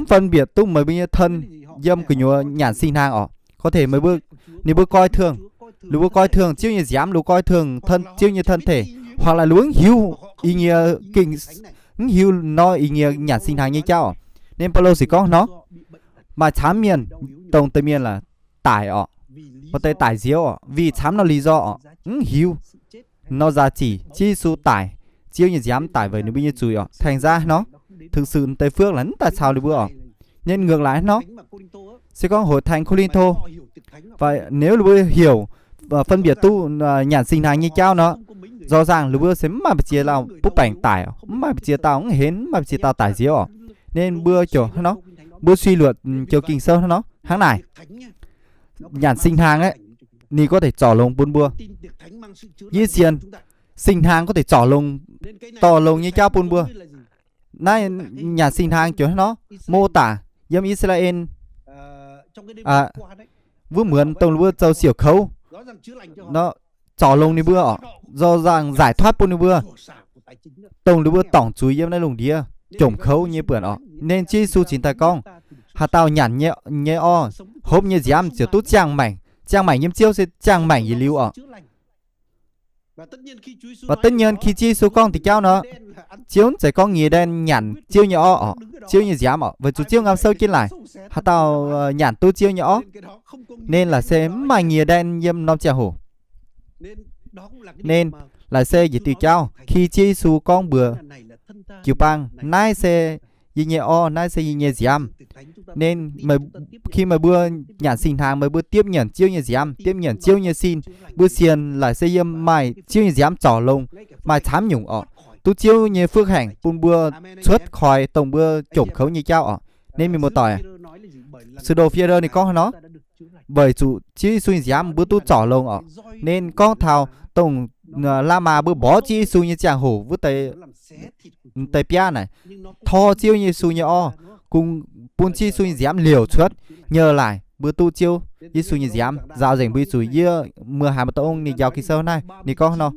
phân biệt tung mời bữa như thân dâm của nhúa nhản sinh hàng ở có thể mời bữa nếu bữa coi thường lúa coi thường chiêu như dám lúa coi thường thân chiêu như thân thể hoặc là lúa hiu ý nghĩa kinh hiu nó ý nghĩa nhản sinh hàng như cháu nên Paulo chỉ có nó mà chám miền tổng tây miền là tải ọ có tây tải diếu ọ vì chám nó lý do ọ hiu nó giá trị chi số tải chiêu như dám tải vậy nếu bây giờ chùi ọ thành ra nó thực sự Tây Phước là tại sao được bữa nên ngược lại nó sẽ có hội thánh Corinto và nếu bữa hiểu và phân biệt tu nhãn sinh hàng như cháu nó rõ ràng bữa sẽ mà chia là bút bảnh tải mà chia tao cũng hến mà chia tao tải diếu nên bữa chỗ nó bữa suy luận chiều kinh sâu nó tháng này nhãn sinh hàng ấy ni có thể trỏ lông buôn bua như xiên sinh hàng có thể trỏ lông to lông như cháu buôn bua nay nhãn sinh hàng chỗ nó mô tả dân Israel vừa mượn tông bữa châu xỉu khấu nó trỏ lông đi bữa do rằng giải thoát buôn đi bữa tông đi bữa tổng chú ý em lùng đĩa chổng khấu như bữa đó nên chi su chính tài con hà tao nhản nhẹ o hốp như dám chỉ tốt trang mảnh nhiêm chiêu sẽ trang mảnh gì lưu ở và tất nhiên khi chi su con thì cao nó chiếu sẽ có nghĩa đen nhản chiêu nhỏ chiêu như dám và chú chiêu ngắm sâu trên lại hà tao nhản tu chiêu nhỏ nên là sẽ mà nghĩa đen nhiêm non chè hổ nên là xe gì từ cao khi chi su con bừa kiểu băng nai xe gì nhẹ nai xe gì nhẹ dám nên mà khi mà bữa nhãn sinh hàng mà bữa tiếp nhận chiêu như dám tiếp nhận chiêu như xin bữa xiên là xây dâm mày chiêu như dám trỏ lông mày thám nhung tu chiêu như phước hành bún bữa xuất khỏi tổng bữa trộm khấu như cháu nên mình một tỏi sự đồ phía này có nó bởi chủ chi suy dám bữa tu trỏ lông nên con thảo tổng la mà bữa bỏ chi suy như chàng hổ với tay pia này thò chiêu như suy như cùng buôn chi suy dám liều xuất nhờ lại bữa tu chiêu như suy như dám giao dành bữa suy như mưa hà mà ông đi giao kỳ sâu này đi con nó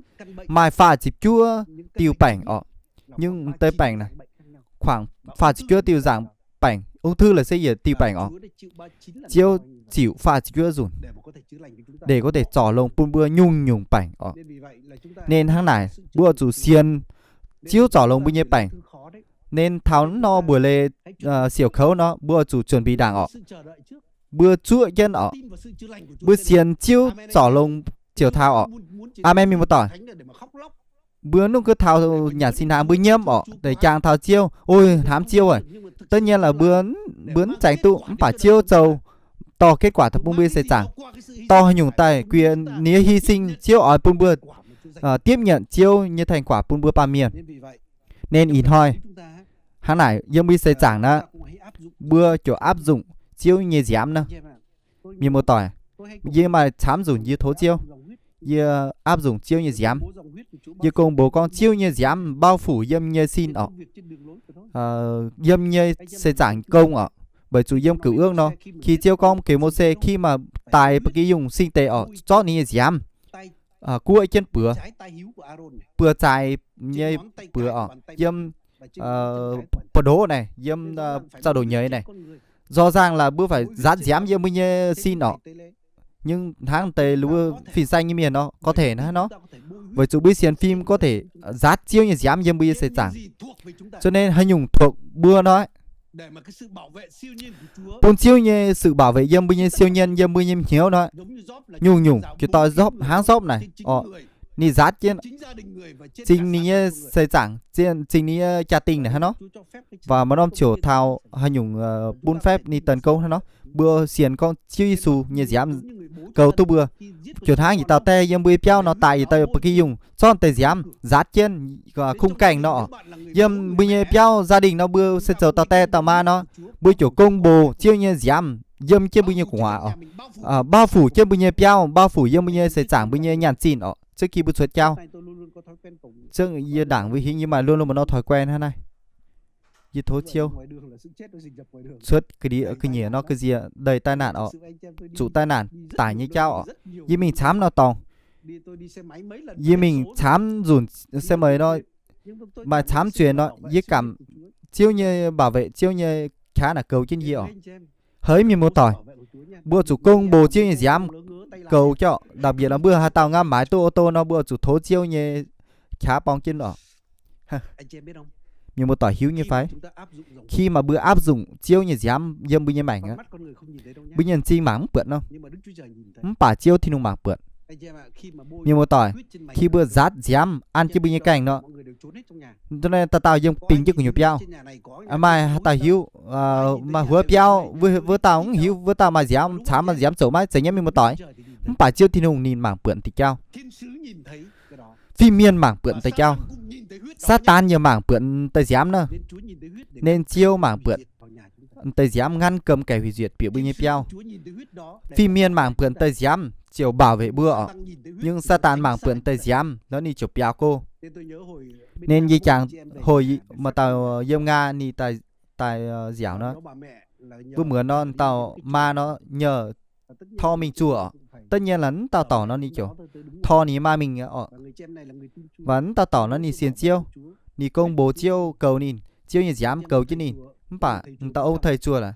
mai pha chip chua tiêu bảnh nhưng tay bảnh này khoảng pha chip chua tiêu dạng bảnh ung thư là xây dựng tiêu bảnh chiêu chịu pha chip chua dùn để có thể trỏ lông buôn bữa nhung bảnh nên tháng này bữa chủ xiên chiếu trỏ lông bữa như bảnh nên tháo nó bữa lê xỉu khấu nó bữa chủ chuẩn bị đảng bữa chuỗi chân bữa xiên chiếu trỏ lông chiều thao amen mình một tỏi bữa nó cứ thao nhà xin hàng bữa nhâm để chàng thao chiêu ôi thám chiêu rồi tất nhiên là bữa tránh tụ phải chiêu trầu to kết quả thật bung bia sẽ chẳng to nhung tay quyền nia hy sinh chiêu ở bung bia tiếp nhận chiêu như thành quả bung bia ba miền nên in hoi hàng này dương bia sẽ chẳng đó bữa chỗ áp dụng chiêu như dám nữa như một tỏi nhưng mà chám dùng như thố chiêu như áp dụng chiêu như dám như cùng bố con chiêu như dám bao phủ dâm như xin dâm như sẽ chẳng công bởi chủ dâm cửu ương nó khi chiêu con kể một xe khi mà tài cái dùng sinh tệ cho như dám cua chân bữa trái như bữa dâm bờ đố này dâm trao đổi nhảy này rõ ràng là bữa phải dán dám dâm như xin nhưng tháng tề lúa phim xanh như miền nó có thể nó với chủ biết xem phim có thể dát chiêu như dám dâm bây giờ sẽ chẳng cho nên hay dùng thuộc bữa nói bốn chiêu như sự bảo vệ dâm bây giờ siêu nhân dâm bây giờ hiếu nói nhung cái to dốc háng dốc này ni dát trên chính ni sẽ chẳng chính ni cha tình này nó và mà nó chiều thao hay dùng bốn phép ni tấn công nó bữa xiên con chiêu su như dám cầu tu bữa kiểu tháng gì tao te dâm bươi piao nó tại gì tao bực dùng cho tề dám dát trên khung cảnh nó dâm bươi piao gia đình nó bữa sẽ chờ tao te tao ma nó bữa chỗ công bồ chiêu như dám dâm trên bươi của hỏa bao phủ trên bươi piao bao phủ dâm bươi sẽ chẳng bươi nhàn xin trước khi bữa xuất trao trước như đảng với hình nhưng mà luôn mà nó thói quen thế này như thố chiêu suốt cái đi cái nhỉ nó cái gì đầy tai nạn chủ tai nạn tải như cháu như mình chám nó tòng như mình chám dùn xe máy nó mà chám truyền nó với cảm chiêu như bảo vệ chiêu như khá là cầu trên gì hỡi mình một tỏi bữa chủ công bồ chiêu như dám cầu cho đặc biệt là bữa hai tàu ngắm mái ô tô nó bữa chủ thố chiêu như khá bóng trên đó nhưng một tỏi hiếu như phái khi mà bữa áp dụng chiêu như dám dâm bữa như mảnh á bữa nhân chi mảng bượn không bả chiêu thì nung mảng bượn Nhưng mà tỏi khi bữa rát dám ăn chứ bây nhiêu cảnh đó cho nên ta tao dùng pin chứ của nhiều piao mà tao hiếu mà vừa piao vừa tao cũng hiếu vừa tao mà dám chám mà dám chỗ mà chỉ nhắm mình một tỏi không phải chiêu thiên hùng nhìn mảng bượn thì cao phi miên mảng bượn tay cao sát tan nhiều mảng bượn tay dám nữa nên chiêu mảng bượn tay dám ngăn cầm kẻ hủy diệt biểu bây nhiêu piao phi miên mảng bượn tay dám chiều bảo vệ bữa nhưng Satan mảng bượn tay dám nó đi chụp piao cô nên như chàng hồi mà tao dâm nga ni tài dẻo nó bữa mưa nó tao ma nó nhờ tho mình chùa tất nhiên là tao tỏ nó đi kiểu tho ní ma mình vẫn tao tỏ nó đi xiên chiêu đi công bố chiêu cầu nín chiêu như dám cầu chứ nín không phải tao ông thầy chùa là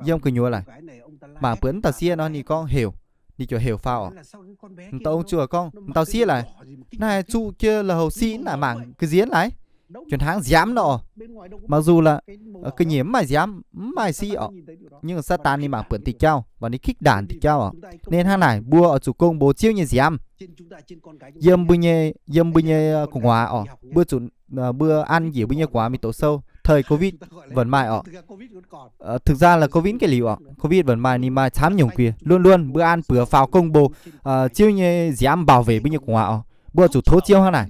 dâm cứ nhua là mảng bướn tao xia nó đi con hiểu đi kiểu hiểu phao tao ông chùa con tao xia là này chú kia là hầu sĩ là mảng cái diễn lại chuyện tháng dám nọ mặc dù là cái nhiễm mày dám mày xi nhưng Satan đi mảng bướn thì cao và đi kích đàn thì cao nên hàng này bua ở chủ công bố chiêu như dám dâm bưng nhê của hòa bữa chủ bữa ăn gì bưng nhê quá mình tổ sâu thời Covid vẫn mãi thực ra là Covid cái liều Covid vẫn mãi nhưng mà chám nhung kia luôn bữa ăn bữa pháo công bố chiêu như dám bảo vệ bưng nhê của hòa bữa chủ thố chiêu hàng này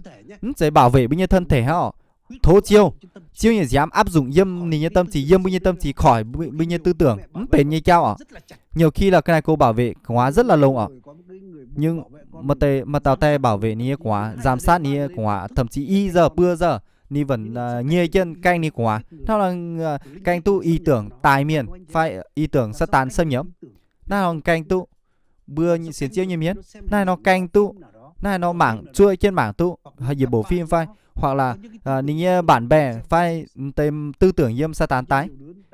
sẽ bảo vệ bưng nhê thân thể ha thố chiêu như dám áp dụng dâm như tâm trí dâm như tâm trí khỏi bưng nhê tư tưởng bền như cao nhiều khi là cái này cô bảo vệ hóa rất là lâu nhưng mà tao tay bảo vệ ní quá giám sát ní quá thậm chí y giờ bữa giờ ní vẫn nhê chân canh ní quá nó là canh tu ý tưởng tài miền phải ý tưởng Satan xâm nhiễm nó là canh tu bữa như xiên chiêu như miến này nó canh tu này nó mảng chuỗi trên mảng tu hay gì bộ phim phải hoặc là ní bạn bè phải tìm tư tưởng dâm Satan tái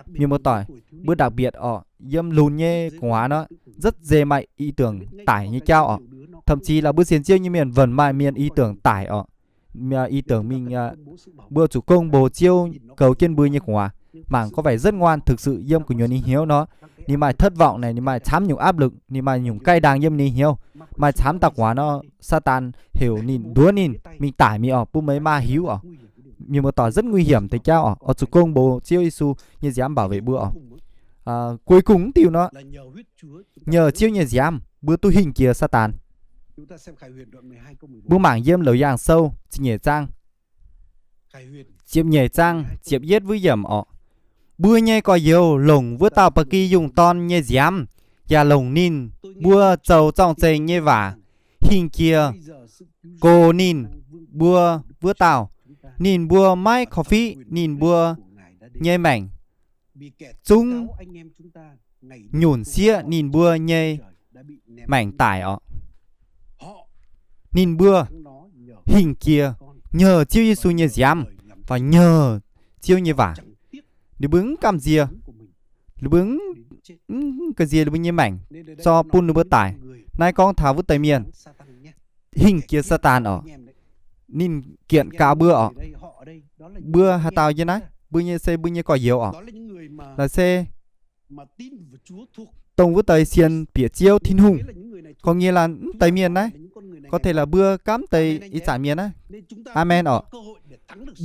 như một tỏi bữa đặc biệt dâm lùn nhê quá nó rất dễ mày ý tưởng tải như cao thậm chí là bữa xiên chiêu như miền vần mai miền ý tưởng tải ý tưởng mình bữa chủ công bố chiêu cầu trên bươi như quả mảng có vẻ rất ngoan thực sự dâm của nhuận ý hiếu nó ni mai thất vọng này ni mai chám nhung áp lực ni mai nhung cay đàng dâm ni hiếu mai chám tạc quá nó Satan hiểu nín đúa nín mình tải mi bố mấy ma hiếu nhưng mà tỏ rất nguy hiểm thấy cao ở chủ công bố chiêu Giêsu như dám bảo vệ bữa cuối cùng tiêu nó nhờ chiêu như dám bữa tu hình kia Satan bữa mảng dâm lẩu giang sâu chỉ nhẹ trang chiếm nhẹ trang chiếm giết với dầm bữa nhẹ có nhiều lồng với tao bà kỳ dùng ton như dám và lồng nín bữa trầu trong chày như vả hình kia cô nín bữa với tao nín bữa máy coffee nín bữa nhẹ mảnh chúng nhổn xía nín bữa nhẹ mảnh tải nín bữa hình kia nhờ chiêu Giêsu như dám và nhờ chiêu như vả để bứng cam dìa để bứng cái gì để bứng như mảnh cho pun được bữa tải nay con tháo vứt tay miền hình kia Satan nín kiện cao bữa bữa hà tàu như này bữa như có nhiều là xe tông với tay xiên bỉa chiêu thiên hùng có nghĩa là tay miền đấy có thể là bữa cắm tay ý trả miền đấy amen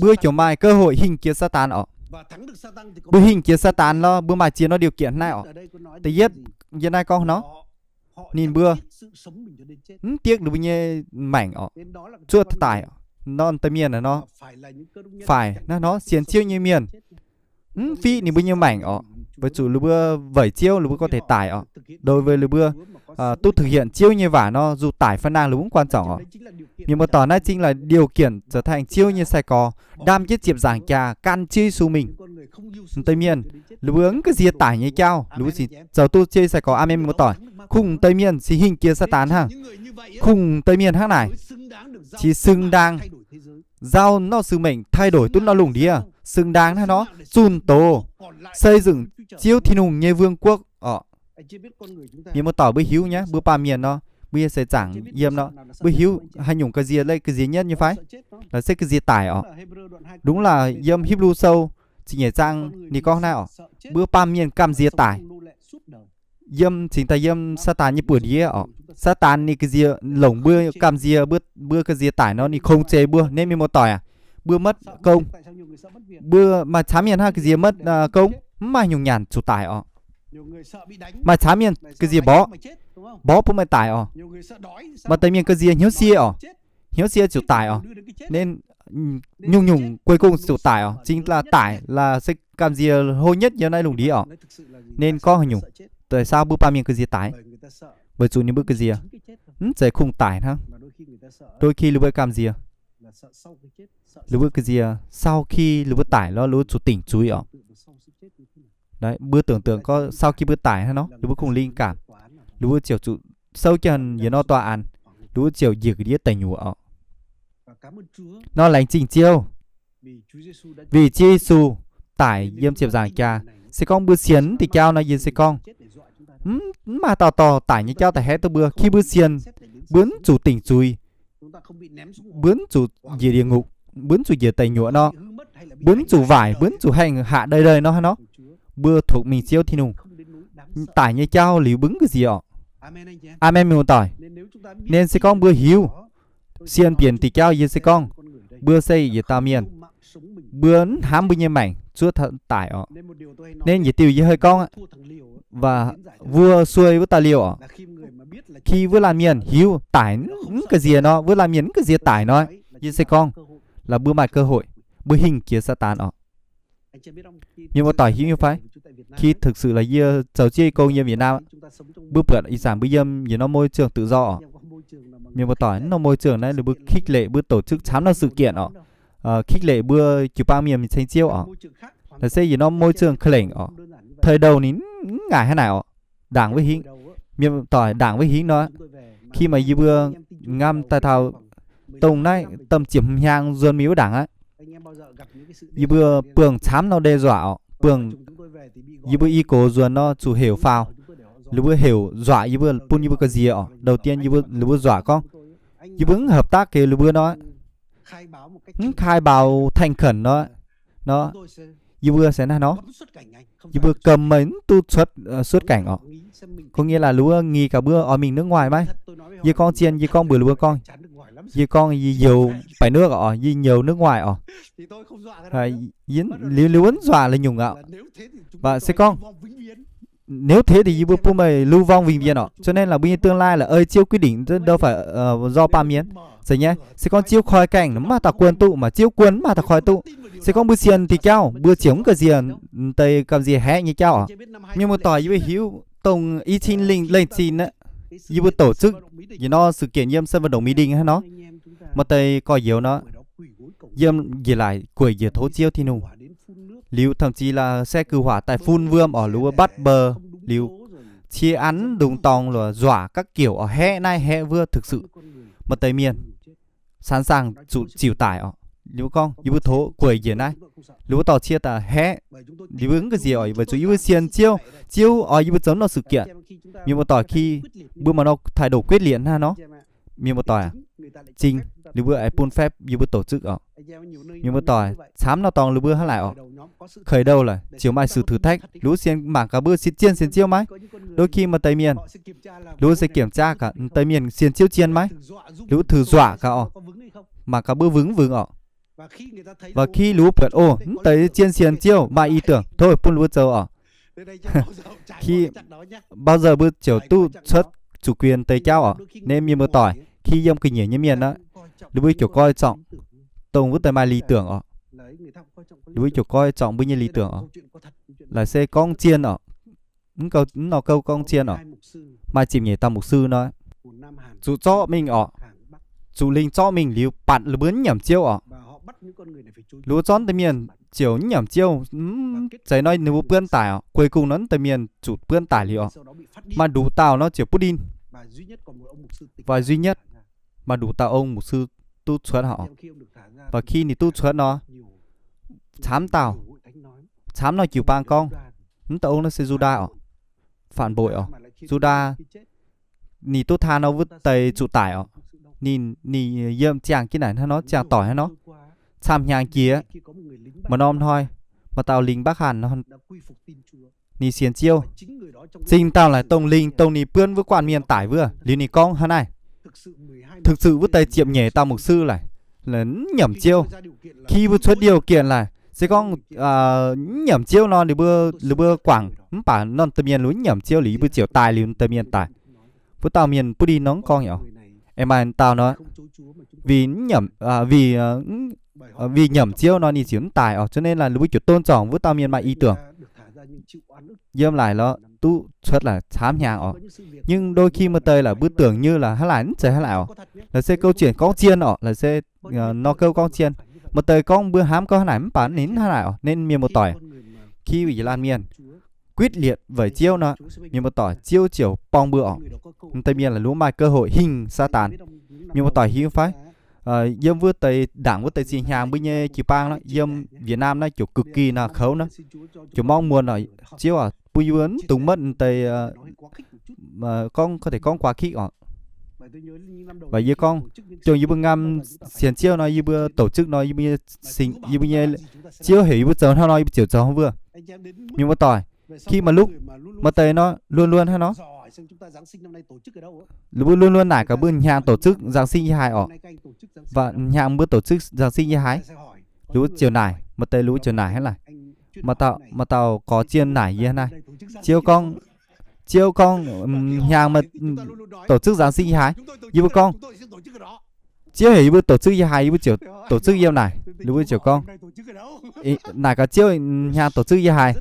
bữa kiểu mai cơ hội hình kia Satan bữa hình kia Satan lo bữa mai chiến nó điều kiện này tới giết như này con nó nhìn bữa tiếc được như mảnh chưa tải non tay miền là nó phải nó xiên chiêu như miền phi thì bao nhiêu mảnh với chủ lừa bưa vẩy chiêu lừa bưa có thể tải đối với lừa bưa tu thực hiện chiêu như vả nó dù tải phân năng là cũng quan trọng nhưng mà tỏ này chính là điều kiện trở thành chiêu như sai cò đam chết diệp giảng trà can chi su mình tây miền lừa bưa cái gì tải như cao lừa gì giờ tu chơi sai cò amen một tỏi khung tây miền xì hình kia Satan ha khung tây miền khác này chỉ xứng đáng giao nó sứ mệnh thay đổi tốt nó lủng đi xứng đáng hay nó chun tổ xây dựng chiếu thiên hùng như vương quốc nhưng mà tỏ bữa hiếu nhá bữa ba miền nó bây sẽ chẳng yếm nó bữa hiếu hay nhung cái gì lấy cái gì nhất như phái là sẽ cái gì tải đúng là yếm Hebrew sâu chỉ nhảy trang đi con nào bữa ba miền cam gì tải yếm chính ta yếm Satan như bữa đĩa ở Satan ni cái gì lồng bưa cam gì bưa cái gì tải nó ni không chế bưa nên mình một tỏi à bưa mất công bưa mà chám miền ha cái gì mất công mà nhung nhàn chủ tải ở mà chám miền cái gì bó cũng mà tải ở mà tại miền cái gì hiếu xia chủ tải ở nên nhung cuối cùng chủ tải ở chính là tải là sẽ cam gì hôi nhất như này lùng đi ở nên có hình nhung tại sao bữa ba miền cái gì tải bởi chủ những bữa cái gì sẽ khung tải ha đôi khi lúc cam gì lúc cái gì sau khi lúc tải nó lúc chủ tỉnh chú ý ở đấy bữa tưởng tượng có sau khi bữa tải ha nó lúc cùng linh cảm lúc chiều chủ sâu chân như nó tòa ăn lúc chiều gì cái đĩa tẩy nhủ ở nó lành trình chiêu vì Chúa Giêsu tải yếm chiệp giảng cha sẽ con bữa xiên thì cao nói gì sẽ con mà tò tải như cao tại hết tôi bữa khi bữa xiên bướn chủ tỉnh chui bướn chủ gì địa ngục bướn chủ gì tẩy nhựa nó bướn chủ vải bướn chủ hành hạ đây nó nó bữa thuộc mình chiêu thì nùng tải như cao liu bứng cái gì ạ amen mình tỏi nên sẽ con bữa hiu xiên biển thì cao gì sẽ con bữa xây gì ta miền bướn hám bữa như mảnh chúa thận tải ọ nên gì tiêu gì hơi con ạ và vua xuôi với ta liều ọ khi vừa làm miền hiu tải cái gì nó vừa làm miền cái gì tải nó gì sẽ con là bữa mai cơ hội bữa hình kia Satan ọ nhưng mà tỏi hiu như phải khi thực sự là giờ cháu chơi câu như Việt Nam bữa bữa ý sản bữa dâm như nó môi trường tự do ọ nhưng mà tỏi nó môi trường này là bữa khích lệ bữa tổ chức chám nó sự kiện ọ khích lệ bữa chụp bao miền mình xây chiêu ọ là xây gì nó môi trường khởi ọ thời đầu nín ngài thế nào đảng với hiến miền tỏi đảng với hiến nó khi mà như bữa ngâm tài thao tông này tầm chiếm nhang dồn miếu đảng á như bữa bường chám nó đe dọa bường như bữa y cố dồn nó chủ hiểu phao lúc bữa hiểu dọa như bữa pun như bữa cái gì ọ đầu tiên như bữa dọa con như bữa hợp tác kêu lúc bữa nó khai báo thành khẩn nó như bữa sẽ là nó như bữa cầm mấy tu xuất cảnh ọ có nghĩa là lúa nghi cả bữa ở mình nước ngoài mấy như con chiên như con bữa lúa con như con như nhiều phải nước ọ như nhiều nước ngoài ọ liếu dọa là nhung ạ và sẽ con nếu thế thì như bữa mày lưu vong vĩnh viễn ọ cho nên là bây giờ tương lai là ơi chiêu quyết định đâu phải do pa miến rồi nhé sẽ con chiêu khỏi cảnh mà ta quân tụ mà chiêu quân mà ta khỏi tụ sẽ con bữa xiên thì cao bữa chiếm cái gì tây cầm gì hé như cao à nhưng mà tỏi với hiếu tổng ý chín linh lên xin á như bữa tổ chức như nó sự kiện yếm sân vận động mỹ đình hay nó mà tây coi nhiều nó yếm gì lại quẩy gì thố chiêu thì nung liu thậm chí là xe cứu hỏa tại phun vương ở lúa bắt bờ liu chia ăn đúng tòng là dọa các kiểu ở hé này hé vừa thực sự mà tây miền sẵn sàng chịu tải ở nếu con như thố quẩy gì này nếu tỏ chia ta hé đi vững cái gì ở với chú yêu xiên chiêu ở như giống nó sự kiện nhưng mà tỏ khi bữa mà nó thay đổi quyết liệt ha nó nhưng mà tỏ trình nếu bữa ai phun phép như bữa tổ chức ở nhưng mà tỏ sám nó tòng bữa hát lại ở khởi đầu là chiều mai sự thử thách lũ xiên mảng cả bữa xiên chiên xiên chiêu máy đôi khi mà tây miền lũ sẽ kiểm tra cả tây miền xiên chiêu chiên máy lũ thử dọa cả ở mà cả bữa vững ở và khi lúa bật ô tới chiên xiên chiêu mà ý tưởng thôi phun lúa châu ở khi bao giờ bữa chiều tu xuất chủ quyền tây cao ở nên miền bữa tỏi khi dòng kinh nghiệm như miền đó đối với kiểu coi trọng tổng với tây mai lý tưởng ở đối với kiểu coi trọng bao nhiêu lý tưởng ở là xe con chiên ở nó câu con chiên ở mà chìm nhảy tao mục sư nói chủ cho mình ở chủ linh cho mình liều bạn là bướn nhẩm chiêu ở lúa chón tây miền chiều nhẩm chiêu trái nói nếu bươn tải ở cuối cùng nó tây miền chủ bươn tải liều mà đủ tàu nó chiều pudding và duy nhất mà đủ tàu ông mục sư tu chuất họ và khi thì tu chuất nó chám tàu chám nó chịu bang con nó tàu ông nó sẽ Juda ở phản bội ở Juda nì tu tha nó vứt tây trụ tải ở nì dâm chàng cái này nó chàng tỏi hay nó chăm nhang kia mà non thôi mà tàu lính Bắc Hàn nó Nì xiên chiêu. Chính tao là tông linh tông nì bươn với quan miền tải vừa. Lý nì con hả này. Thực sự với tay chiệm nhẹ tao mục sư lại. Là nhẩm chiêu. Khi vừa xuất điều kiện là sẽ con nhẩm chiêu nó thì bữa quảng. Bà non tầm miền lúi nhẩm chiêu lý bữa chiều tài lý tầm miền tải. Với tao miền bữa đi nóng con nhở. Em anh tao nói. Vì nhẩm chiêu nó nì chiếm tài cho nên là lúc tôn trọng với tao miền mà ý tưởng. Dâm lại nó tu xuất là thám nhàng nhưng đôi khi mà tơi là bữa tưởng như là hát lại trời hát lại là sẽ câu chuyện con chiên là sẽ nó câu con chiên mà tơi con bữa hám có hát lại bán nín hát lại nên miền một tỏi khi bị lan miền quyết liệt với chiêu nó miền một tỏi chiêu chiều bong bữa tây miền là lúa mai cơ hội hình sa tàn miền một tỏi hiu phái dâm vượt tây đảng vượt tây xin hàng bây giờ chỉ bang đó dâm Việt Nam nó kiểu cực kỳ là khấu nó kiểu mong muốn là chiếu bùi vốn tùng mất tây mà con có thể con quá khí và như con trường như bưng ngâm xiên chiếu nó như bữa tổ chức nó như bây sinh như bây giờ chiếu hiểu bữa giờ nó nói chiều giờ không vừa nhưng mà tỏi khi mà lúc mà tây nó luôn luôn hay nó luôn luôn nải cả bữa nhà tổ chức Giáng sinh như hai và nhà bữa tổ chức Giáng sinh như hai lúa chiều nải mà tây lúa chiều nải hết lại mà tao có chiên nải như thế này chiêu con nhà mà tổ chức Giáng sinh như hai như bữa con chiêu hiểu bữa tổ chức như hai bữa chiều tổ chức yêu này lúa chiều con nải cả chiêu nhà tổ chức như hai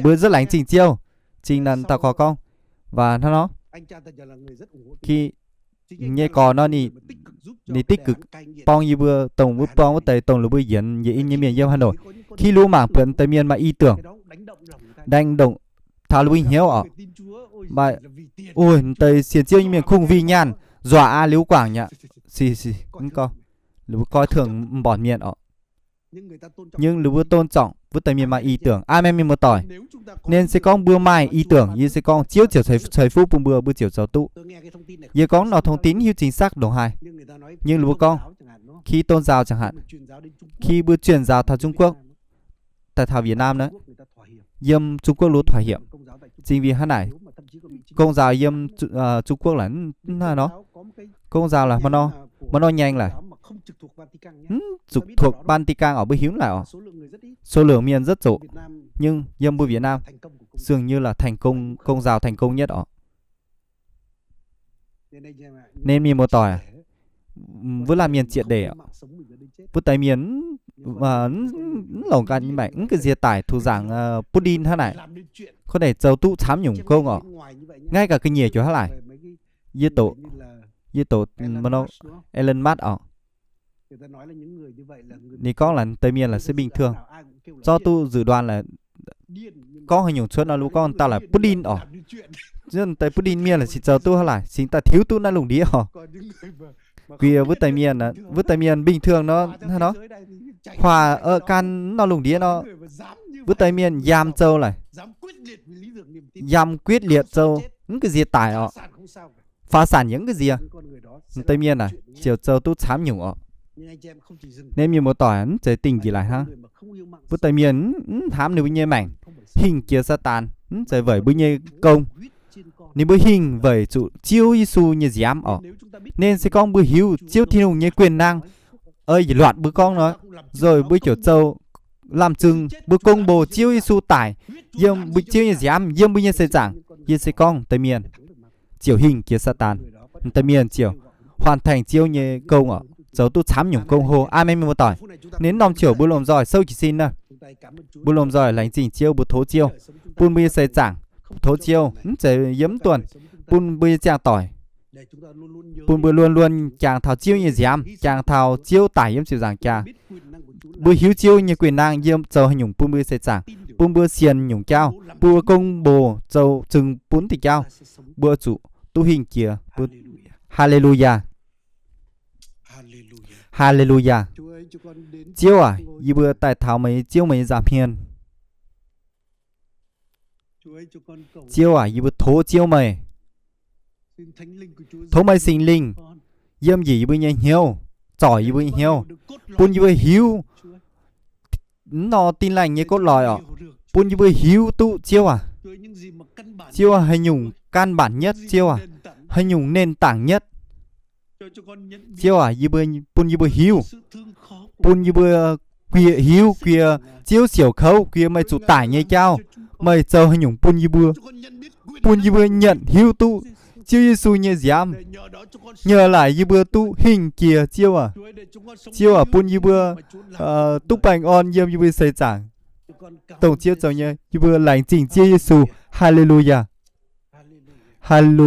bữa rất lành trình chiêu trình lần tao có con và nó khi nghe cò nó nì tích cực bong như vừa tổng với bong với tây tổng là bây diễn như in như miền Nam Hà Nội khi lúa mảng bận tây miền mà ý tưởng đánh động thảo lưu hiếu mà ôi tây xiên chiêu như miền khung vi nhan dọa liễu quảng nhỉ xì cũng coi coi thường bọn miền nhưng lúa tôn trọng với tây miền mà ý tưởng ai em một tỏi nên sẽ có bữa mai ý tưởng như sẽ có chiếu chiều thời phút bữa chiều giáo tụ giờ có nó thông tin hiếu chính xác đồng hai nhưng lúa con khi tôn giáo chẳng hạn khi bữa truyền giáo thảo Trung Quốc tại thảo Việt Nam nữa dâm Trung Quốc lúa thỏa hiệp chính vì hắn này công giáo dâm Trung Quốc là nó công giáo là mà nó nhanh là trực thuộc Vatican ở bên hiếu lại số lượng miền rất rộng nhưng dâm bữa Việt Nam dường như là thành công công giáo thành công nhất nên miền một tỏi với là miền triệt để với tại miền mà lồng gan như vậy cái gì tải thu giảng pudding thế này có thể châu tu thám nhung công ngay cả cái nhỉ chỗ hết lại như tổ mà nó Elon Musk thì có là tây miền là sẽ bình thường do tu dự đoán là có hơi nhiều chuyện là lúc con tao là pudding chứ tây pudding miền là chỉ chờ tu hết lại chính ta thiếu tu na lùng đĩa vì với tây miền bình thường nó hòa ở can nó lùng đĩa nó với tây miền giam châu này giam quyết liệt châu những cái gì tải phá sản những cái gì tây miền này chiều châu tu thám nhung nên miền một tỏi chơi tình gì lại ha với tây miền thám nếu như mảnh hình kia sa tàn chơi vẩy bữa như công nếu bữa hình vẩy chủ chiêu Giêsu như dám nên sẽ con bữa hiếu chiêu thiên hùng như quyền năng ơi loạt bữa con nó rồi bữa kiểu châu làm chừng bữa công bố chiêu Giêsu tải dâm bữa chiêu như dám dâm bữa như xây giảng như sẽ con tây miền chiều hình kia sa tàn tây miền chiều hoàn thành chiêu như công dấu tu thám nhung công hồ ai em một tỏi nên đom chiều bữa lồm giỏi sâu chỉ xin nè bữa lồm giỏi lánh chỉnh chiêu bữa thố chiêu bún bia xây giảng thố chiêu chạy giấm tuần bún bia chàng tỏi bún bia luôn chàng thảo chiêu như dám chàng thảo chiêu tải giấm chiều giảng cha bữa hiếu chiêu như quyền năng giấm châu hình nhung bún bia xây giảng bún bia xiên nhung cao bữa công bồ châu chừng bún thì cao bữa chủ tu hình kia hallelujah hallelujah chiêu như bữa tại thảo mấy chiêu mấy giảm hiền chiêu như bữa thố chiêu mày thố mày sinh linh dâm gì bữa nhanh hiếu giỏi như bữa hiếu bún như bữa hiếu nó tin lành như cốt lòi bún như bữa hiếu tu chiêu chiêu à hay nhung căn bản nhất chiêu à hay nhung nền tảng nhất chiêu à như bơi pun như bơi hiu pun như bơi quìa hiu quìa chiêu xỉu khâu quìa mày chủ tải nhây chao mày chờ hay nhung pun như bơi nhận hiu tu chiêu Giêsu như giám nhờ lại như bữa tu hình kia chiêu à pun như bữa túc bành on yếm như bữa xây chẳng tổng chiêu cho nhớ như bữa lành chỉnh chiêu Giêsu hallelujah hallelujah